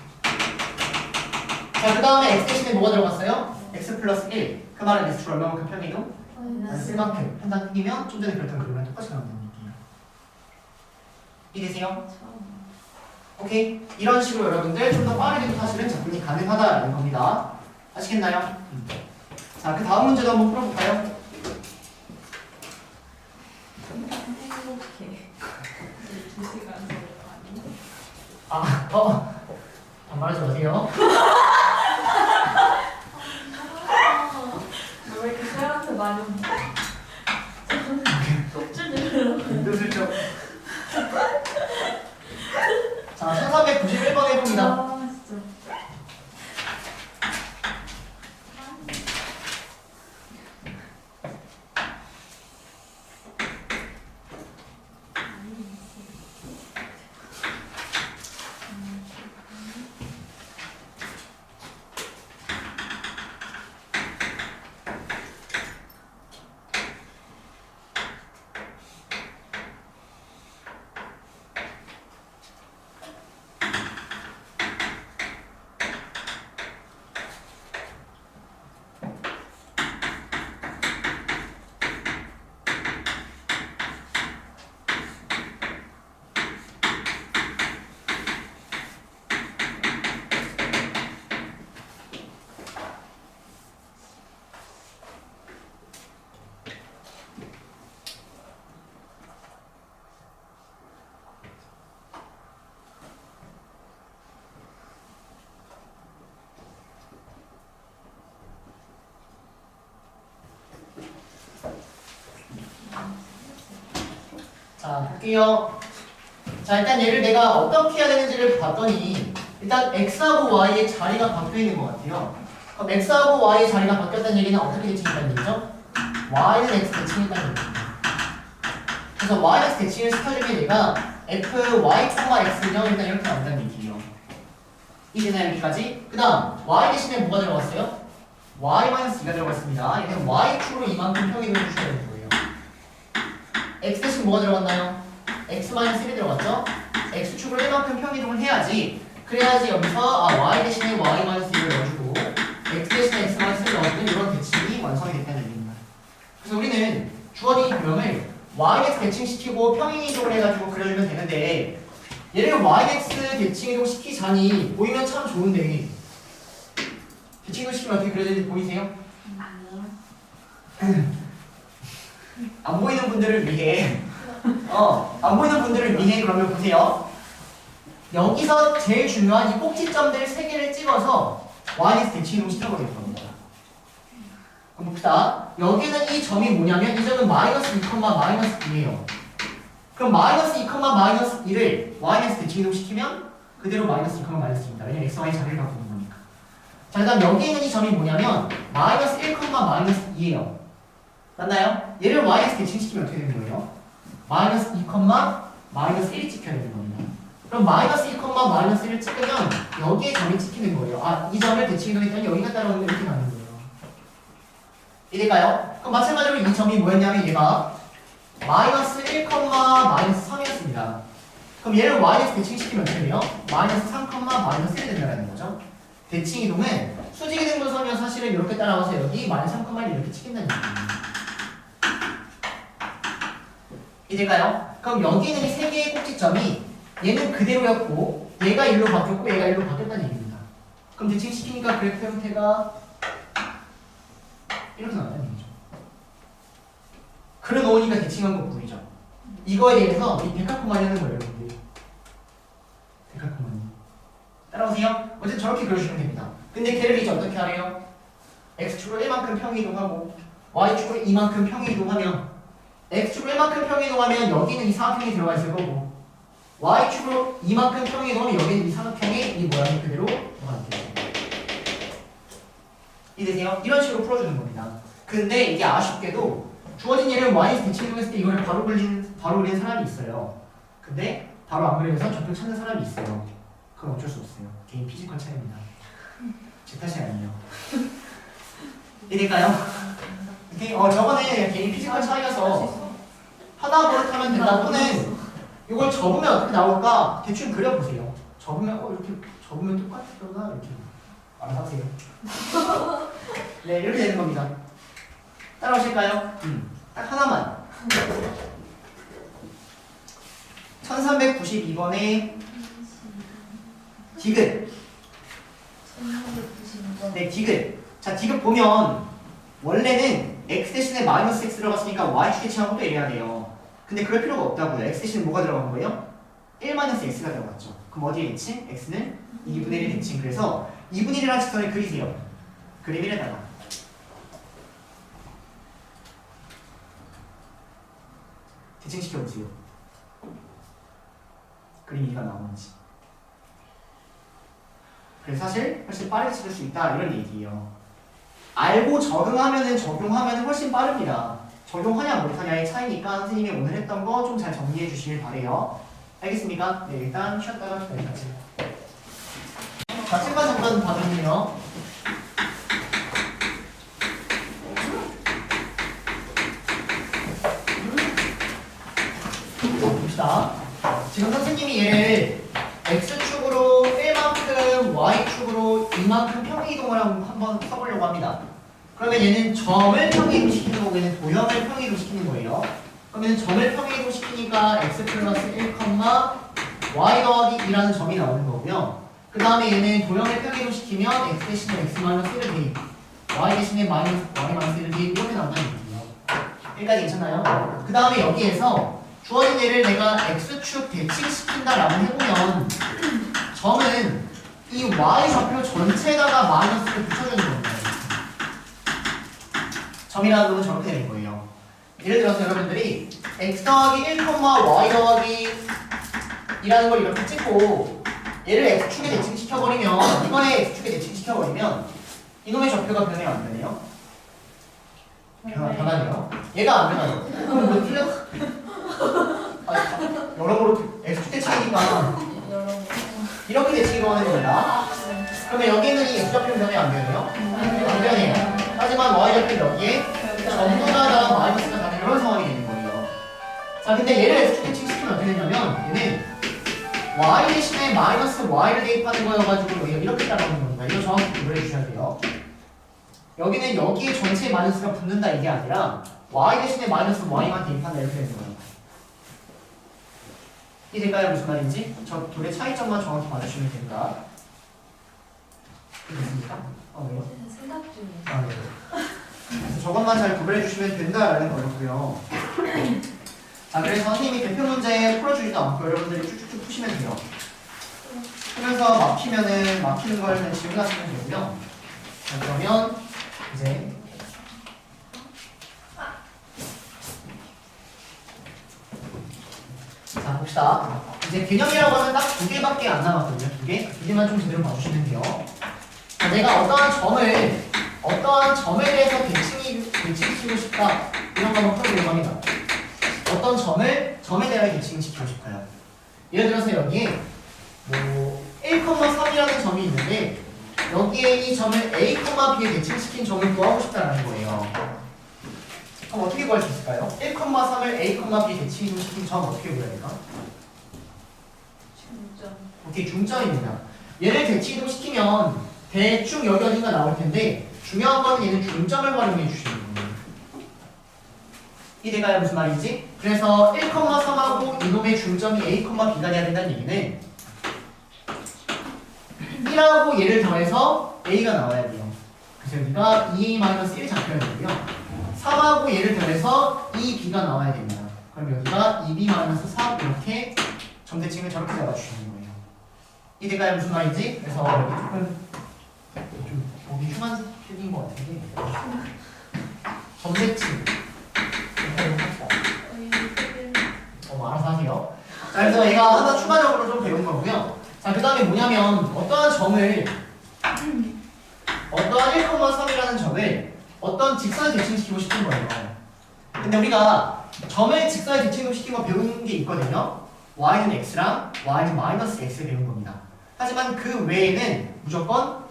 자, 그 다음에 x 대신에 뭐가 들어갔어요? x 플러스 1. 그 말은 x축 얼마만큼 평이동? 마이너스 1만큼. 한 단 땡기면 좀 전에 그랬던 그림이랑 똑같이 나온다는 얘기예요. 이해되세요? 오케이? 이런 식으로 여러분들 좀 더 빠르게도 사실은 접근이 가능하다는 겁니다. 아시겠나요? 자, 그 다음 문제도 한번 풀어볼까요? 행복해. 2시간 아니야? 반말하지 마세요. 왜 이렇게 사람한테 많이 독주를 은근슬쩍. 자, 1391번 해봅니다. 아 진짜. 자, 볼게요. 자, 일단 얘를 내가 어떻게 해야 되는지를 봤더니 일단 x하고 y의 자리가 바뀌어 있는 것 같아요. 그럼 x하고 y의 자리가 바뀌었다는 얘기는 어떻게 대칭했다는 얘기죠? y는 x 대칭했다는 얘기입니다. 그래서 yx 대칭을 시켜주면 얘가 fy, x죠. 일단 이렇게 나온다는 얘기예요. 이제는 여기까지. 그 다음 y 대신에 뭐가 들어갔어요? y-2가 들어갔습니다. 얘는 y축으로 이만큼 평이 되는 주셔야 되는 거예요. x 대신 뭐가 들어갔나요? x-1이 들어갔죠? x축으로 1만큼 평이동을 해야지. 그래야지 여기서 y 대신에 y-1을 넣어주고 x 대신에 x-1을 넣어주면 이런 대칭이 완성이 됐다는 얘기입니다. 그래서 우리는 주어진 도형을 yx 대칭시키고 평행이동을 해가지고 그려주면 되는데 얘를 yx 대칭이동 시키자니 보이면 참 좋은데 대칭이동 시키면 어떻게 그려지는지 보이세요? 안 보이는 분들을 위해 안 보이는 분들을 위해 그러면 보세요. 여기서 제일 중요한 이 꼭지점들 3개를 찍어서 yx 대칭이동 시켜버릴 겁니다. 그럼 봅시다. 여기는 이 점이 뭐냐면 이 점은 마이너스 2, 마이너스 2예요. 그럼 마이너스 2, 마이너스 2를 yx 대칭이동 시키면 그대로 마이너스 2, 마이너스 2입니다. 왜냐면 x, y 자리를 갖고 있는 거니까. 자, 그 다음 여기 있는 이 점이 뭐냐면 마이너스 1, 마이너스 2예요. 맞나요? 얘를 yx 대칭시키면 어떻게 되는 거예요? 마이너스 2, 마이너스 1이 찍혀야 되는 겁니다. 그럼 마이너스 2, 마이너스 1을 찍으면 여기에 점이 찍히는 거예요. 아, 이 점을 대칭이동했더니 여기가 따라오는 게 이렇게 가는 거예요. 이럴까요? 그럼 마찬가지로 이 점이 뭐였냐면 얘가 마이너스 1, 마이너스 3이었습니다. 그럼 얘를 yx 대칭시키면 어떻게 돼요? 마이너스 3, 마이너스 1이 된다는 거죠. 대칭이동은 수직이 된 분선이면 사실은 이렇게 따라와서 여기 마이너스 3, 1을 이렇게 찍힌다는 얘기예요. 이럴까요? 그럼 여기 있는 이 3개의 꼭지점이 얘는 그대로였고 얘가 1로 바뀌었고 얘가 1로 바뀌었다는 얘기입니다. 그럼 대칭시키니까 그래프 형태가 이렇게 나온다는 얘기죠. 그려 놓으니까 대칭한 거 보이죠? 이거에 대해서 이 데칼코마니 하는 거예요, 여러분들. 데칼코마니. 따라오세요? 어쨌든 저렇게 그려주시면 됩니다. 근데 걔를 이제 어떻게 하래요? x축으로 1만큼 평이동하고 y축으로 2만큼 평이동하면 x축으로 1만큼 평이동하면 여기는 이 사각형이 들어가 있을 거고 y축으로 2만큼 평이동하면 여기는 이 사각형이 이 모양이 그대로 들어가 있겠죠. 이해되세요? 이런 식으로 풀어주는 겁니다. 근데 이게 아쉽게도 주어진 예를 y에서 대칭이동했을 때 이거를 바로 그리는 사람이 있어요. 근데 바로 안 그려서 좌표 찾는 사람이 있어요. 그건 어쩔 수 없어요. 개인 피지컬 차이입니다. 제 탓이 아니에요. 이럴까요? 저거는 개인 피지컬 차이여서 하다 버릇하면 된다. 또는 이걸 접으면 어떻게 나올까? 대충 그려보세요. 접으면 이렇게 접으면 똑같구나 이렇게 알아서 하세요. 네, 이렇게 되는 겁니다. 따라오실까요? 딱 하나만. 1392번에 디귿. 1392번. 네, 디귿. 자, 디귿 보면 원래는 x 대신에 마이너스 x 들어갔으니까 y축 대칭하고 또 이래야 돼요. 근데 그럴 필요가 없다고요. x 대신에 뭐가 들어간 거예요? 1-x가 들어갔죠. 그럼 어디에 대칭? x는 2분의 1의 대칭. 그래서 2분의 1이라는 직선을 그리세요. 그림 1에다가 대칭시켜보세요. 그림 2가 나오는지. 그래서 사실 훨씬 빠르게 찍을 수 있다 이런 얘기예요. 알고 적용하면은 훨씬 빠릅니다. 적용하냐 못하냐의 차이니까 선생님이 오늘 했던 거 좀 잘 정리해 주시길 바래요. 알겠습니까? 네, 일단 쉬었다가 여기까지. 자, 칠판 잠깐 봐주세요. 봅시다. 지금 선생님이 얘를 x축으로 1만큼, y축으로 2만큼 평행이동을 한번 써보려고 합니다. 그러면 얘는 점을 평행이동시키는 거고 얘는 도형을 평행이동시키는 거예요. 그러면 점을 평행이동시키니까 x 플러스 1, y 더하기 2라는 점이 나오는 거고요. 그 다음에 얘는 도형을 평행이동시키면 x 대신에 x 마이너스 1을 대입, y 대신에 마이너스 y 마이너스 1을 대입 이렇게 나온다는 얘기예요. 여기까지 괜찮나요? 그 다음에 여기에서 주어진 얘를 내가 x축 대칭시킨다라고 해보면 점은 이 y 좌표 전체에다가 마이너스를 붙여주는 겁니다. 점이라는 건 저렇게 된 거예요. 예를 들어서 여러분들이 x 더하기 1, y 더하기 이라는 걸 이렇게 찍고 얘를 x축에 대칭시켜버리면 이번에 x축에 대칭시켜버리면 이놈의 좌표가 변해요 안 변해요? 변하네요. 얘가 안 변하죠. 그럼 뭐 틀렸어? 여러모로 x축 대칭이니까 이렇게 대칭이 하는 겁니다. 그러면 여기는 이 x좌표는 변해 안 변해요? 안 변해요. 하지만 y좌표는 여기에 전부가 다 마이너스가 다는 이런 상황이 되는 거예요. 자, 근데 얘를 x축 대칭시키면 어떻게 되냐면 얘는 y 대신에 마이너스 y를 대입하는 거여가지고 여기가 이렇게 따라오는 겁니다. 이거 정확히 구분해 주셔야 돼요. 여기는 여기에 전체 마이너스가 붙는다 이게 아니라 y 대신에 마이너스 y만 대입한다 이렇게 되는 거예요. 이해될까요? 무슨 말인지? 저 둘의 차이점만 정확히 봐주시면 됩니다. 됐습니까? 왜요? 생각 중이에요. 아, 네. 그래서 저것만 잘 구분해 주시면 된다라는 거였고요. 자, 그래서 선생님이 대표 문제 풀어주지도 않고 여러분들이 쭉쭉쭉 푸시면 돼요. 풀면서 막히면은 막히는 걸 그냥 질문하시면 되고요. 자, 그러면 이제 자, 봅시다. 이제 개념이라고 하면 딱 두 개밖에 안 남았거든요. 두 개. 두 개만 좀 제대로 봐주시면 돼요. 자, 내가 어떠한 점에 대해서 대칭시키고 싶다. 이런 거 한번 풀어보려고 합니다. 어떤 점에 대하여 대칭시키고 싶어요. 예를 들어서 여기에 뭐 1,3이라는 점이 있는데 여기에 이 점을 A, B에 대칭시킨 점을 구하고 싶다라는 거예요. 그럼 어떻게 구할 수 있을까요? 1,3을 A, B에 대칭시킨 점 어떻게 구해야 될까? 오케이, 중점입니다. 얘를 대칭시키면 대충 여기 어딘가 나올 텐데 중요한 건 얘는 중점을 활용해 주시는 거예요. 이해가요? 무슨 말인지? 그래서 1,3하고 이놈의 중점이 A, B가 돼야 된다는 얘기는 1하고 얘를 더해서 A가 나와야 돼요. 그래서 여기가 2A-1 잡혀야 되고요. 3하고 얘를 더해서 2B가 나와야 됩니다. 그럼 여기가 2B-3 이렇게 점대칭을 저렇게 잡아주시는 거예요. 이해가요? 무슨 말인지? 그래서 여기 조금 좀 보기 흉한 표기인 것 같은데 점대칭 알아서 하세요. 자, 그래서 얘가 하나 추가적으로 좀 배운 거고요. 자, 그 다음에 뭐냐면 어떠한 1,3이라는 점을 어떤 직선에 대칭시키고 싶은 거예요. 근데 우리가 점을 직선에 대칭시키고 배운 게 있거든요. y는 x랑 y는 마이너스 x 배운 겁니다. 하지만 그 외에는 무조건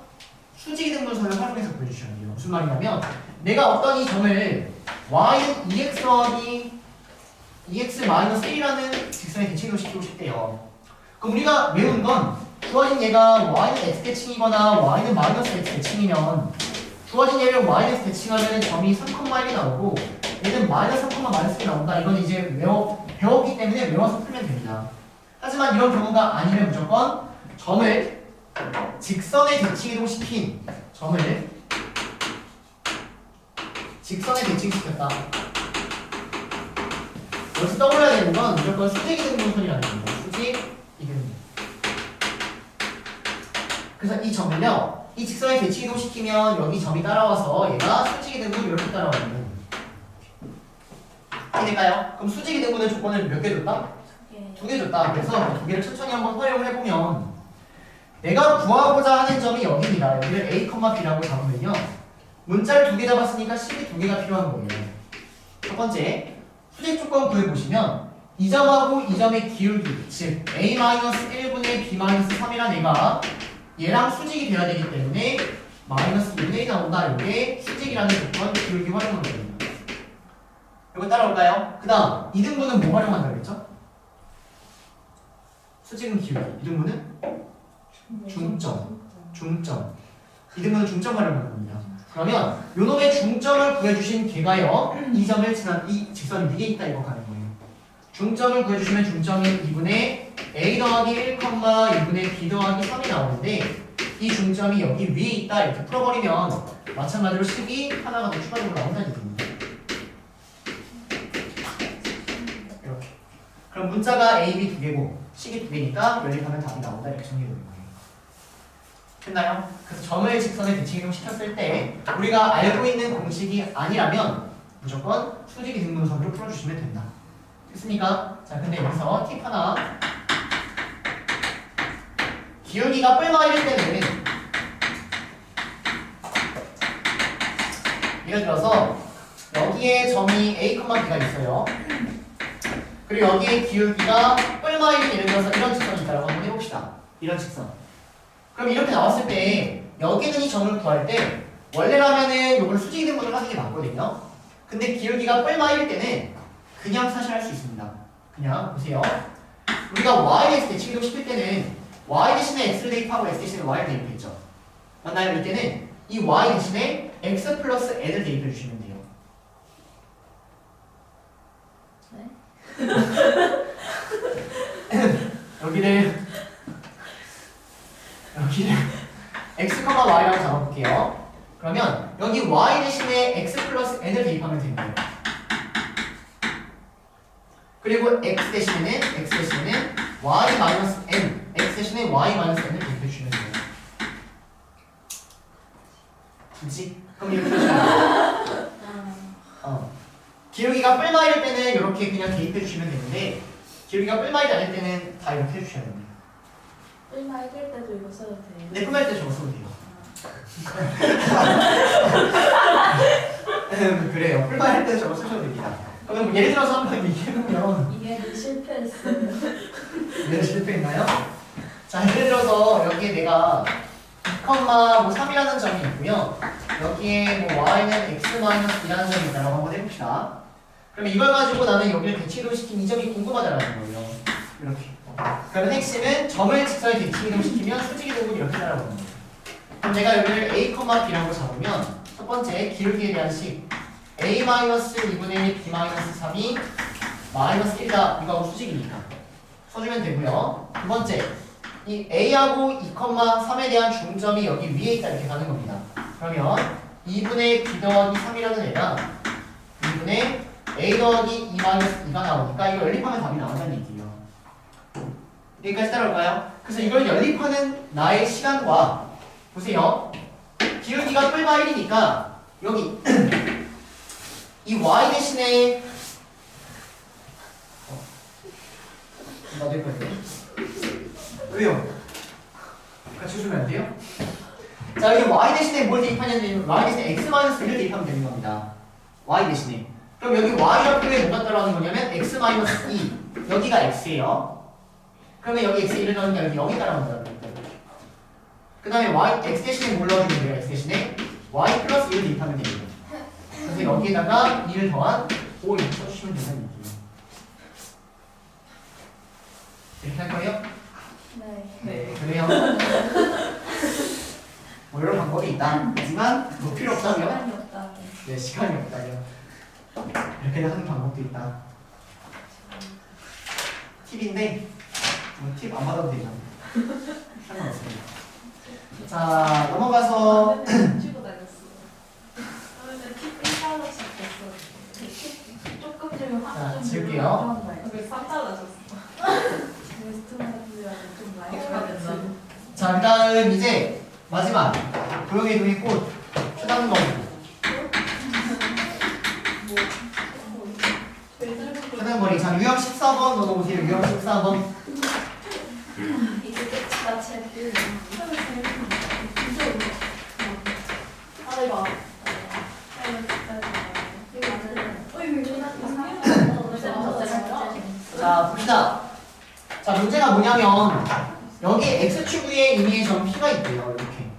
수직이 등분선을 활용해서 보여주셔야 돼요. 무슨 말이냐면 내가 어떤 이 점을 y는 2x 더하기 2x-1이라는 직선에 대칭시키고 싶대요. 그럼 우리가 외운 건 주어진 얘가 y는 x 대칭이거나 y는 마이너스 x 대칭이면 주어진 얘를 y에서 대칭하면 점이 3,1이 나오고 얘는 마이너스 3,-1이 나온다. 이건 이제 배웠기 때문에 외워서 풀면 됩니다. 하지만 이런 경우가 아니면 무조건 점을 직선에 대칭이동시킨 점을 직선에 대칭시켰다. 여기서 떠올려야 되는 건 무조건 수직이등분선이라는 겁니다. 수직이등분. 그래서 이 점을요, 이 직선에 대칭이동시키면 여기 점이 따라와서 얘가 수직이등분 이렇게 따라와요. 이해될까요? 그럼 수직이등분의 조건을 몇 개 줬다? 두 개 줬다. 그래서 두 개를 천천히 한번 활용을 해보면 내가 구하고자 하는 점이 여기입니다. 여기를 A, B라고 잡으면요, 문자를 두 개 잡았으니까 식이 두 개가 필요한 거예요. 첫 번째, 수직 조건 구해보시면 이 점하고 이 점의 기울기, 즉 A-1분의 B-3이란 애가 얘랑 수직이 돼야 되기 때문에 마이너스 1이 나온다. 이게 수직이라는 조건 기울기 활용한 겁니다. 이거 따라올까요? 그 다음 이등분은 뭐 활용한다고 했죠? 수직은 기울기, 이등분은 중점. 이등분은 중점 활용한 겁니다. 그러면 요놈의 중점을 구해주신 걔가요, 이 점을 지난 이 직선 위에 있다 이거 가는 거예요. 중점을 구해주시면 중점이 2분의 a 더하기 1, 2분의 b 더하기 3이 나오는데 이 중점이 여기 위에 있다 이렇게 풀어버리면 마찬가지로 식이 하나가 더 추가적으로 나온다는 얘기입니다. 이렇게. 그럼 문자가 a, b 두 개고 식이 두 개니까 연립하면 답이 나온다 이렇게 정리되는 거예요. 됐나요? 그래서 점을 직선에 대칭이동 시켰을 때 우리가 알고 있는 공식이 아니라면 무조건 수직이 등분선으로 풀어주시면 된다. 됐습니까? 자, 근데 여기서 팁 하나. 기울기가 뿔마일 때는 예를 들어서 여기에 점이 A, B가 있어요. 그리고 여기에 기울기가 뿔마일 예를 들어서 이런 직선이 있다고 한번 해봅시다. 이런 직선. 그럼 이렇게 나왔을 때 여기 있는 이 점을 구할 때 원래라면은 이걸 수직 이등분을 하는 게 맞거든요. 근데 기울기가 뿔마일 때는 그냥 사실할 수 있습니다. 그냥 보세요. 우리가 y x 대 취급시킬 때는 y 대신에 x를 대입하고 x 대신에 y를 대입했죠. 맞나요? 이때는 이 y 대신에 x 플러스 n을 대입해 주시면 돼요. 여기를 x, y라고 잡아볼게요. 그러면 여기 y 대신에 x 플러스 n을 대입하면 됩니다. 그리고 x 대신에는 y 마이너스 n, x 대신에 y 마이너스 n을 대입해 주시면 돼요. 그렇지? 그럼 이렇게 해주시면 기울기가 뿔마일 때는 이렇게 그냥 대입해 주시면 되는데 기울기가 뿔마이지 않을 때는 다 이렇게 해주셔야 됩니다. 뿔마 이길 때도 이거 써도 돼요? 네, 뿔마일 때 저거 쓰면 돼요. 그래요. 뿔마일 때 저거 쓰셔도 됩니다. 그러면 뭐 예를 들어서 한번 얘기해보면 이게 실패했어요. 얘는 실패했나요? 자, 예를 들어서 여기에 내가 2,3이라는 점이 있고요. 여기에 뭐 y는 x-2라는 점이 있다고 한번 해봅시다. 그럼 이걸 가지고 나는 여기를 대칭이동시킨 이 점이 궁금하다라는 거예요. 이렇게. 그러면 핵심은 점을 직선에 대칭이동시키면 수직이동분이 이렇게 따라오는 거예요. 그럼 내가 여기를 a, b라고 잡으면 첫 번째 기울기에 대한 식 a-2분의 1 b-3이 마이너스 1이다. 이거하고 수직이니까 써주면 되고요. 두 번째 이 a하고 2,3에 대한 중점이 여기 위에 있다 이렇게 가는 겁니다. 그러면 2분의 b 더하기 3이라는 애가 2분의 a 더하기 2-2가 나오니까 이거 연립하면 답이 나온다는 얘기예요. 여기까지 따라올까요? 그래서 이걸 연립하는 나의 시간과 보세요. 기울기가 뿔마 1이니까 여기 이 y 대신에 나도 했거든요. 왜요? 같이 해주면 안 돼요? 자, 여기 y 대신에 뭘 대입하냐면 y 대신에 x-1을 대입하면 되는 겁니다. y 대신에. 그럼 여기 y좌표에 뭐가 따라오는 거냐면 x-2 여기가 x예요. 그러면 여기 x1을 넣으니까 여기 0이 따라온다. 그 다음에 y x 대신에 뭘 넣어주면 돼요? x 대신에 y 플러스 1을 대입하면 됩니다. 그래서 여기에다가 2를 더한 5 이렇게 써주시면 된다는 얘기예요. 이렇게 할 거예요? 네. 그래요. 뭐 이런 방법이 있다. 하지만 뭐 필요 없다면 시간이 없다. 네, 시간이 없다면 이렇게 하는 방법도 있다. 팁인데 뭐 팁 안 받아도 되죠. 상관없습니다. 자, 넘어가서 치고 다녔어요. 근데 팁 1달러씩 됐어. 조금 주면 자, 지울게요. 그게 3달러 줬어. 웨스트마트랑 좀 많이 받았어. 자, 그다음 이제 마지막 고용의 동의 꽃 초단거리. 초단거리. 자, 유형 14번 넣어보세요. 유형 14번. 이게 끝이다 챕들. 아 이거. 자, 봅시다. 자, 문제가 뭐냐면 여기 x축 위에 이미의 점 p가 있대요. 이렇게.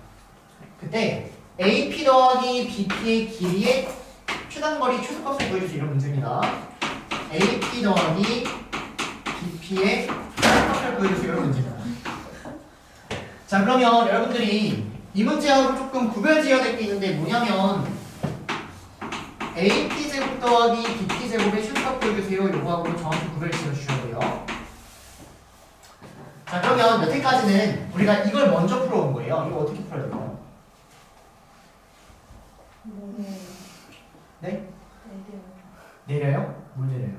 그때 AP 더하기 BP의 길이의 최단거리 최소값을 구해주세요. 이런 문제입니다. AP 더하기 BP의 최소값을 구해주세요. 이런 문제입니다. 자, 그러면 여러분들이 이 문제하고 조금 구별지어야 될 게 있는데 뭐냐면 AP제곱 더하기 BP제곱의 최소값 구해주세요. 요거하고 정확히 구별지어 주셔야 돼요. 자, 그러면 여태까지는 우리가 이걸 먼저 풀어온 거예요. 이거 어떻게 풀어야 될까요? 네? 내려요? 뭘 내려요?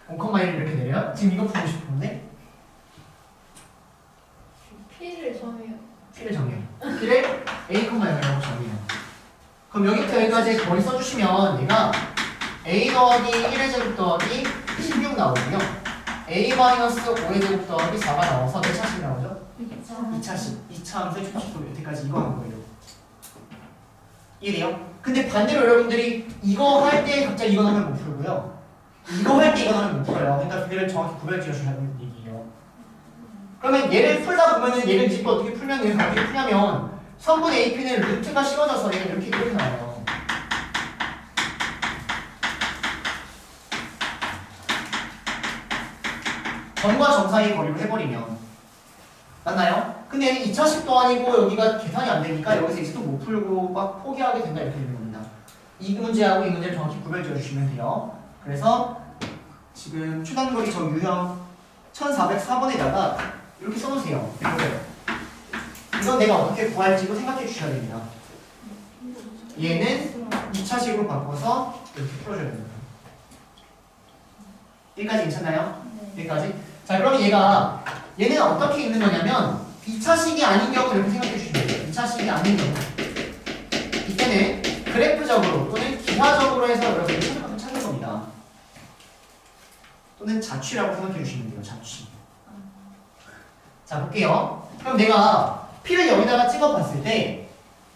5,1을 이렇게 내려요? 지금 이거 풀고 싶은데? P를 정해요. P를 정해요. P를 A, 0이라고 정해요. 그럼 여기부터 여기까지 거리 써주시면 얘가 a 더하기 1의 제곱 더하기 16 나오고요. a 마이너스 5의 제곱 더하기 4가 나와서 몇 차씩 나오죠? 2차씩. 2차 함수의 최초식도 여태까지 이거 하는 거예요. 이해돼요? 근데 반대로 여러분들이 이거 할 때 갑자기 이거 하면 못 풀고요. 이거 할 때 이거 하면 못 풀어요. 그러니까 두 개를 정확히 구별 지어주라는 얘기예요. 그러면 얘를 풀다 보면은 얘를 짚고 어떻게 풀면 얘를 어떻게 풀냐면 성분 AP는 루트가 씌워져서 얘는 이렇게 나와요. 점과 점 사이의 거리로 해버리면 맞나요? 근데 얘는 2차식도 아니고 여기가 계산이 안 되니까 여기서 X도 못 풀고 막 포기하게 된다 이렇게 되는 겁니다. 이 문제하고 이 문제를 정확히 구별 지어주시면 돼요. 그래서 지금 추단거리 저 유형 1404번에다가 이렇게 써놓으세요. 이건 내가 어떻게 구할지도 생각해 주셔야 됩니다. 얘는 2차식으로 바꿔서 이렇게 풀어줘야 됩니다. 여기까지 괜찮나요? 여기까지? 자, 그러면 얘는 어떻게 있는 거냐면 2차식이 아닌 경우 이렇게 생각해 주시면 돼요. 2차식이 아닌 경우 이때는 그래프적으로 또는 기하적으로 해서 여러분이 최소값을 찾는 겁니다. 또는 자취라고 생각해 주시면 돼요. 자취. 자, 볼게요. 그럼 내가 P를 여기다가 찍어봤을 때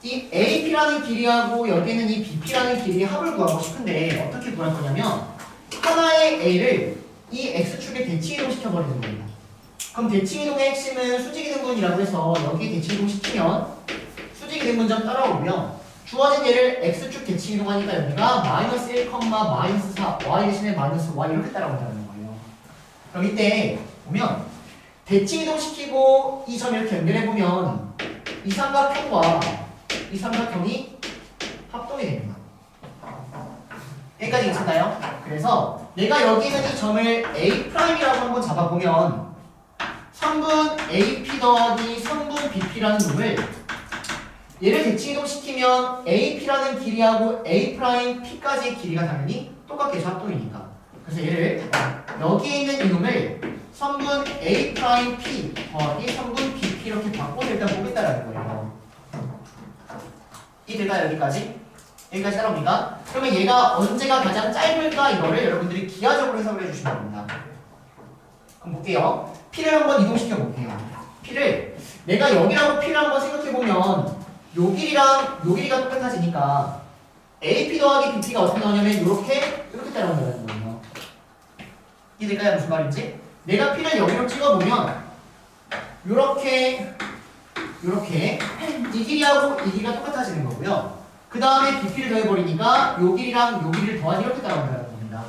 이 AP라는 길이하고 여기는 이 BP라는 길이의 합을 구하고 싶은데 어떻게 구할 거냐면 하나의 A를 이 X축에 대칭이동 시켜버리는 겁니다. 그럼 대칭이동의 핵심은 수직이등분이라고 해서 여기에 대칭이동 시키면 수직이등분점 따라오고요. 주어진 얘를 X축 대칭이동하니까 여기가 마이너스 1, 마이너스 4, Y 대신에 마이너스 Y 이렇게 따라온다는 거예요. 그럼 이때 보면 대칭이동 시키고 이 점 이렇게 연결해보면 이 삼각형과 이 삼각형이 합동이 됩니다. 여기까지 괜찮나요? 그래서 내가 여기 있는 이 점을 A'이라고 한번 잡아보면 성분 AP 더하기 성분 BP라는 놈을 얘를 대칭이동 시키면 AP라는 길이하고 A'P까지의 길이가 당연히 똑같게 해서 합동이니까 그래서 얘를 여기에 있는 이 놈을 성분 A'P 더하기 성분 BP 이렇게 바꿔서 일단 보겠다라는 거예요. 이해될까요? 여기까지? 여기까지 따라옵니까? 그러면 얘가 언제가 가장 짧을까 이거를 여러분들이 기하적으로 해석을 해주시면 됩니다. 그럼 볼게요. P를 한번 이동시켜 볼게요. P를 내가 여기라고 P를 한번 생각해 보면 요 길이랑 요 길이가 똑같아지니까 AP 더하기 BP가 어떻게 나오냐면 이렇게 따라온다는 거예요. 이해될까요? 무슨 말인지? 내가 P를 여기로 찍어보면 요렇게 이 길이하고 이 길이가 똑같아지는 거고요. 그 다음에 BP를 더해버리니까 요 길이랑 요 길이를 더하니 이렇게 따라온다는 겁니다.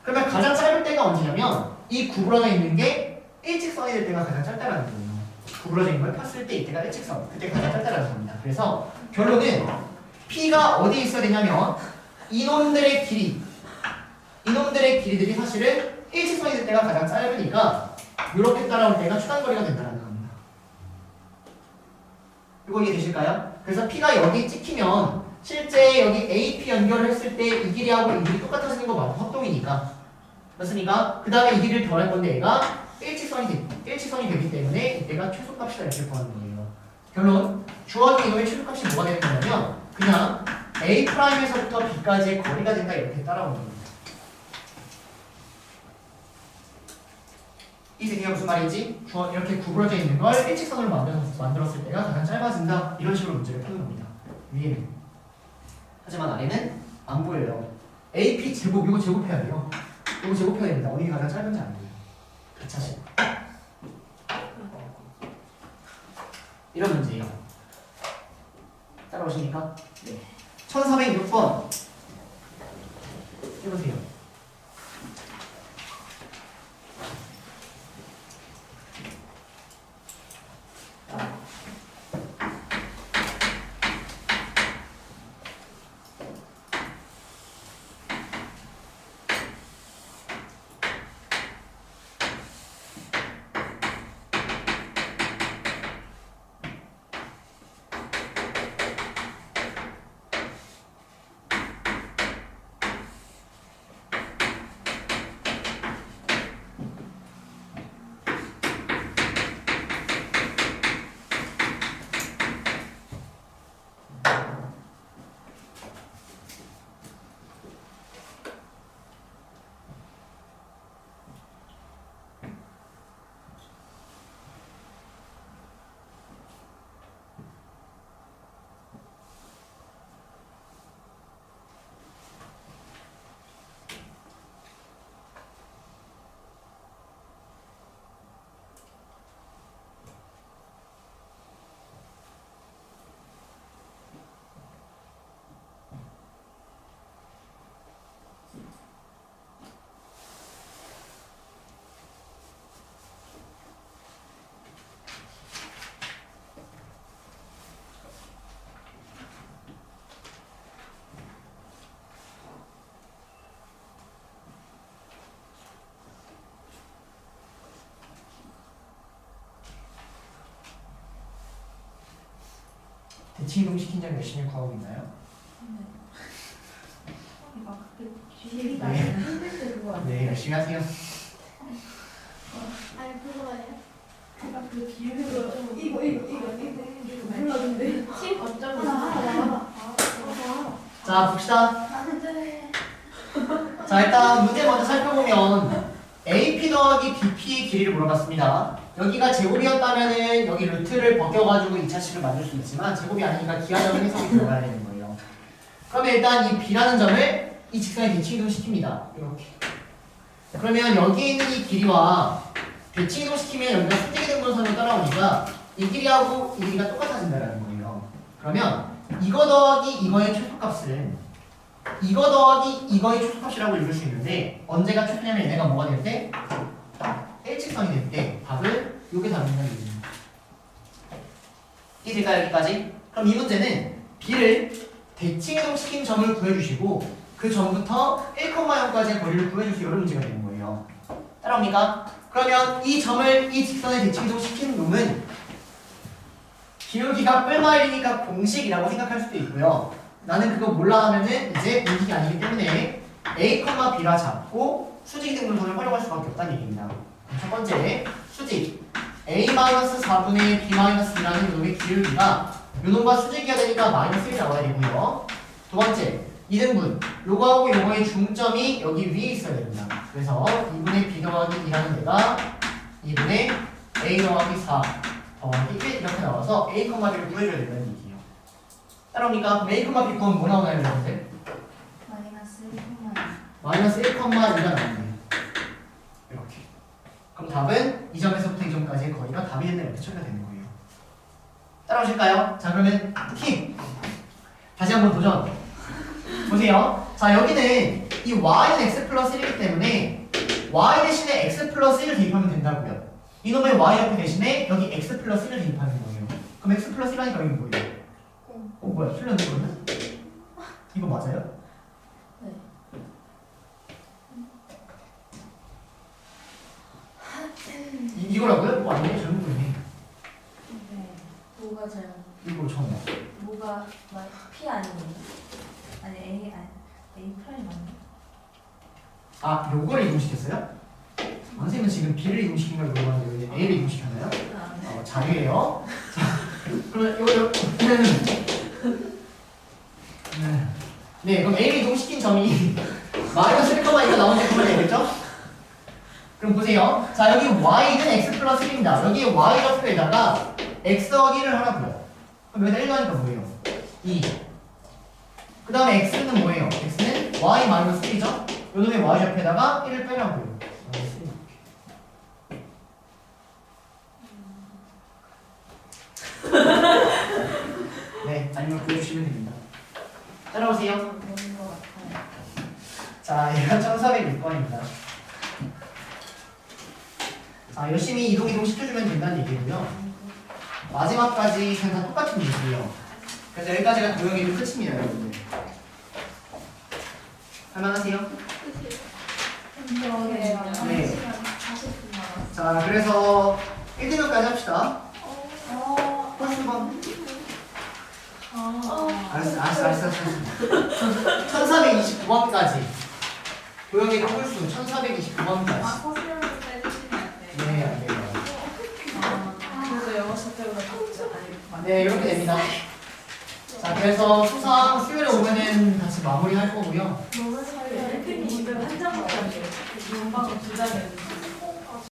그러면 가장 짧을 때가 언제냐면 이 구부러져 있는 게 일직선이 될 때가 가장 짧다라는 거예요. 구부러져 있는 걸 폈을 때 이때가 일직선, 그때가 가장 짧다라는 겁니다. 그래서 결론은 P가 어디에 있어야 되냐면 이놈들의 길이들이 사실은 일직선이 될 때가 가장 짧으니까 이렇게 따라올 때가 추단거리가 된다는 겁니다. 이거 이해되실까요? 그래서 P가 여기 찍히면 실제 여기 AP 연결을 했을 때 이 길이하고 이 길이 똑같아지는 거 맞고 합동이니까 그렇습니까? 그 다음에 이 길이를 더할 건데 얘가 일직선이 되기 때문에 이때가 최소값이다 이렇게 구하는 거예요. 결론 주어진 이놈의 최소값이 뭐가 되는 거냐면 그냥 A'에서부터 B까지의 거리가 된다 이렇게 따라오는 겁니다. 이게 무슨 말인지 이렇게 구부러져 있는 걸 일직선으로 만들었을 때가 가장 짧아진다 이런 식으로 문제를 푸는 겁니다. 위에는 하지만 아래는 안 보여요. AP 제곱 이거 제곱해야 돼요. 이거 제곱해야 됩니다. 어디가 가장 짧은지 안 돼요. 2차식 이런 문제예요. 따라오십니까? 네. 1406번 해보세요. 대칭이동 시킨 점 열심히 구하고 있나요? 아, 그때 길이가 네. 힘들 때 그거 아니야? 네, 열심히 하세요. 아니 그거예요? 제가 그 기획을 좀 이거 몰랐는데 어쩌면 자, 봅시다. 안돼. 자, 일단 문제 먼저 살펴보면 AP 더하기 BP의 길이를 물어봤습니다. 여기가 제곱이었다면은 여기 루트를 벗겨가지고 2차식을 만들 수 있지만 제곱이 아니니까 기하적인 해석이 들어가야 되는 거예요. 그러면 일단 이 B라는 점을 이 직선에 대칭이동 시킵니다. 이렇게. 그러면 여기 있는 이 길이와 대칭이동 시키면 여기가 수직이 된 분선으로 따라오니까 이 길이하고 이 길이가 똑같아진다는 거예요. 그러면 이거 더하기 이거의 최소값은 이거 더하기 이거의 최소값이라고 읽을 수 있는데 언제가 최소냐면 얘네가 뭐가 될 때? 일직선이 될 때 답은 요게 답입니다. 이해될까요? 여기까지? 그럼 이 문제는 B를 대칭이동 시킨 점을 구해주시고 그 점부터 1,0까지의 거리를 구해주세요. 이런 문제가 되는 거예요. 따라옵니까? 그러면 이 점을 이 직선에 대칭이동 시키는 놈은 기울기가 뿔마일이니까 공식이라고 생각할 수도 있고요. 나는 그거 몰라 하면은 이제 공식이 아니기 때문에 A, B라 잡고 수직 등분선을 활용할 수밖에 없다는 얘기입니다. 그럼 첫 번째 수직 A-4분의 B-2라는 놈의 기울기가 요놈과 수직이어야 되니까 -1이 나와야 되고요. 두 번째 이등분 요거하고 요거의 중점이 여기 위에 있어야 됩니다. 그래서 2분의 B 더하기 2라는 데가 2분의 A 더하기 4 더하기 1 이렇게 나와서 A, B를 구해줘야 된다는 얘기예요. 따라옵니까? 그럼 A, B 구하면 뭐 나오나요, 여러분들? 마이너스 1,2. -1,2가 나오네요. 이렇게. 그럼 답은 이 점에서부터 이 점까지의 거리가 답이 된다 이렇게 처리가 되는 거예요. 따라오실까요? 자, 그러면 팁! 다시 한번 도전! 보세요. 자, 여기는 이 y는 x 플러스 1이기 때문에 y 대신에 x 플러스 1을 대입하면 된다고요. 이놈의 y 옆에 대신에 여기 x 플러스 1을 대입하는 거예요. 그럼 x 플러스 1하니까 여기 뭐예요? 뭐야? 틀렸는 거는? 이거 맞아요? 네. 이거라고요? 뭐 아니에요? 잘못 보이네. 네. 뭐가 잘못? 이거 처음 봐. 뭐가 P 아니에요? 아니 A 프라임 아니에요? 아, 요거를 이동시켰어요? 선생님은 지금 B를 이동시킨 걸 물어봤는데 왜 A를 이동시켰나요? 자유예요. 자, 그러면 요거 네, 그럼 A를 이동시킨 점이 -1,2가 나오는데 그걸 되겠죠? 그럼 보세요. 자, 여기 Y는 X 플러스 1입니다. 여기 Y 좌표에다가 X 더하기 1을 하라고요. 그럼 여기다 1 더하니까 뭐예요? 2. 그 다음에 X는 뭐예요? X는 Y 마이너스 1이죠? 요 놈의 Y 좌표에다가 1을 빼라고요. 네, 아니면 보여주시면 됩니다. 따라오세요. 뭔것 같아요. 자, 얘가 1406번입니다. 자, 열심히 이동 시켜주면 된다는 얘기고요. 마지막까지 그냥 다 똑같은 얘기예요. 그래서 여기까지가 도형이 끝입니다, 여러분들. 할만하세요? 네. 40분 남았어요. 자, 그래서 1등급까지 합시다. 홀수번. 알았어. 1429번까지. 도형의 홀수 1429번까지. 서술을 빼주시면 안 돼요. 네, 안 돼요. 그래서 영어 자체보다 더 아니 네, 이렇게 됩니다. 자, 그래서 수상 수요일에 오면은 다시 마무리할 거고요. 너무 설레. 문제가 한 장밖에 안 돼요. 문방은 두 장이에요.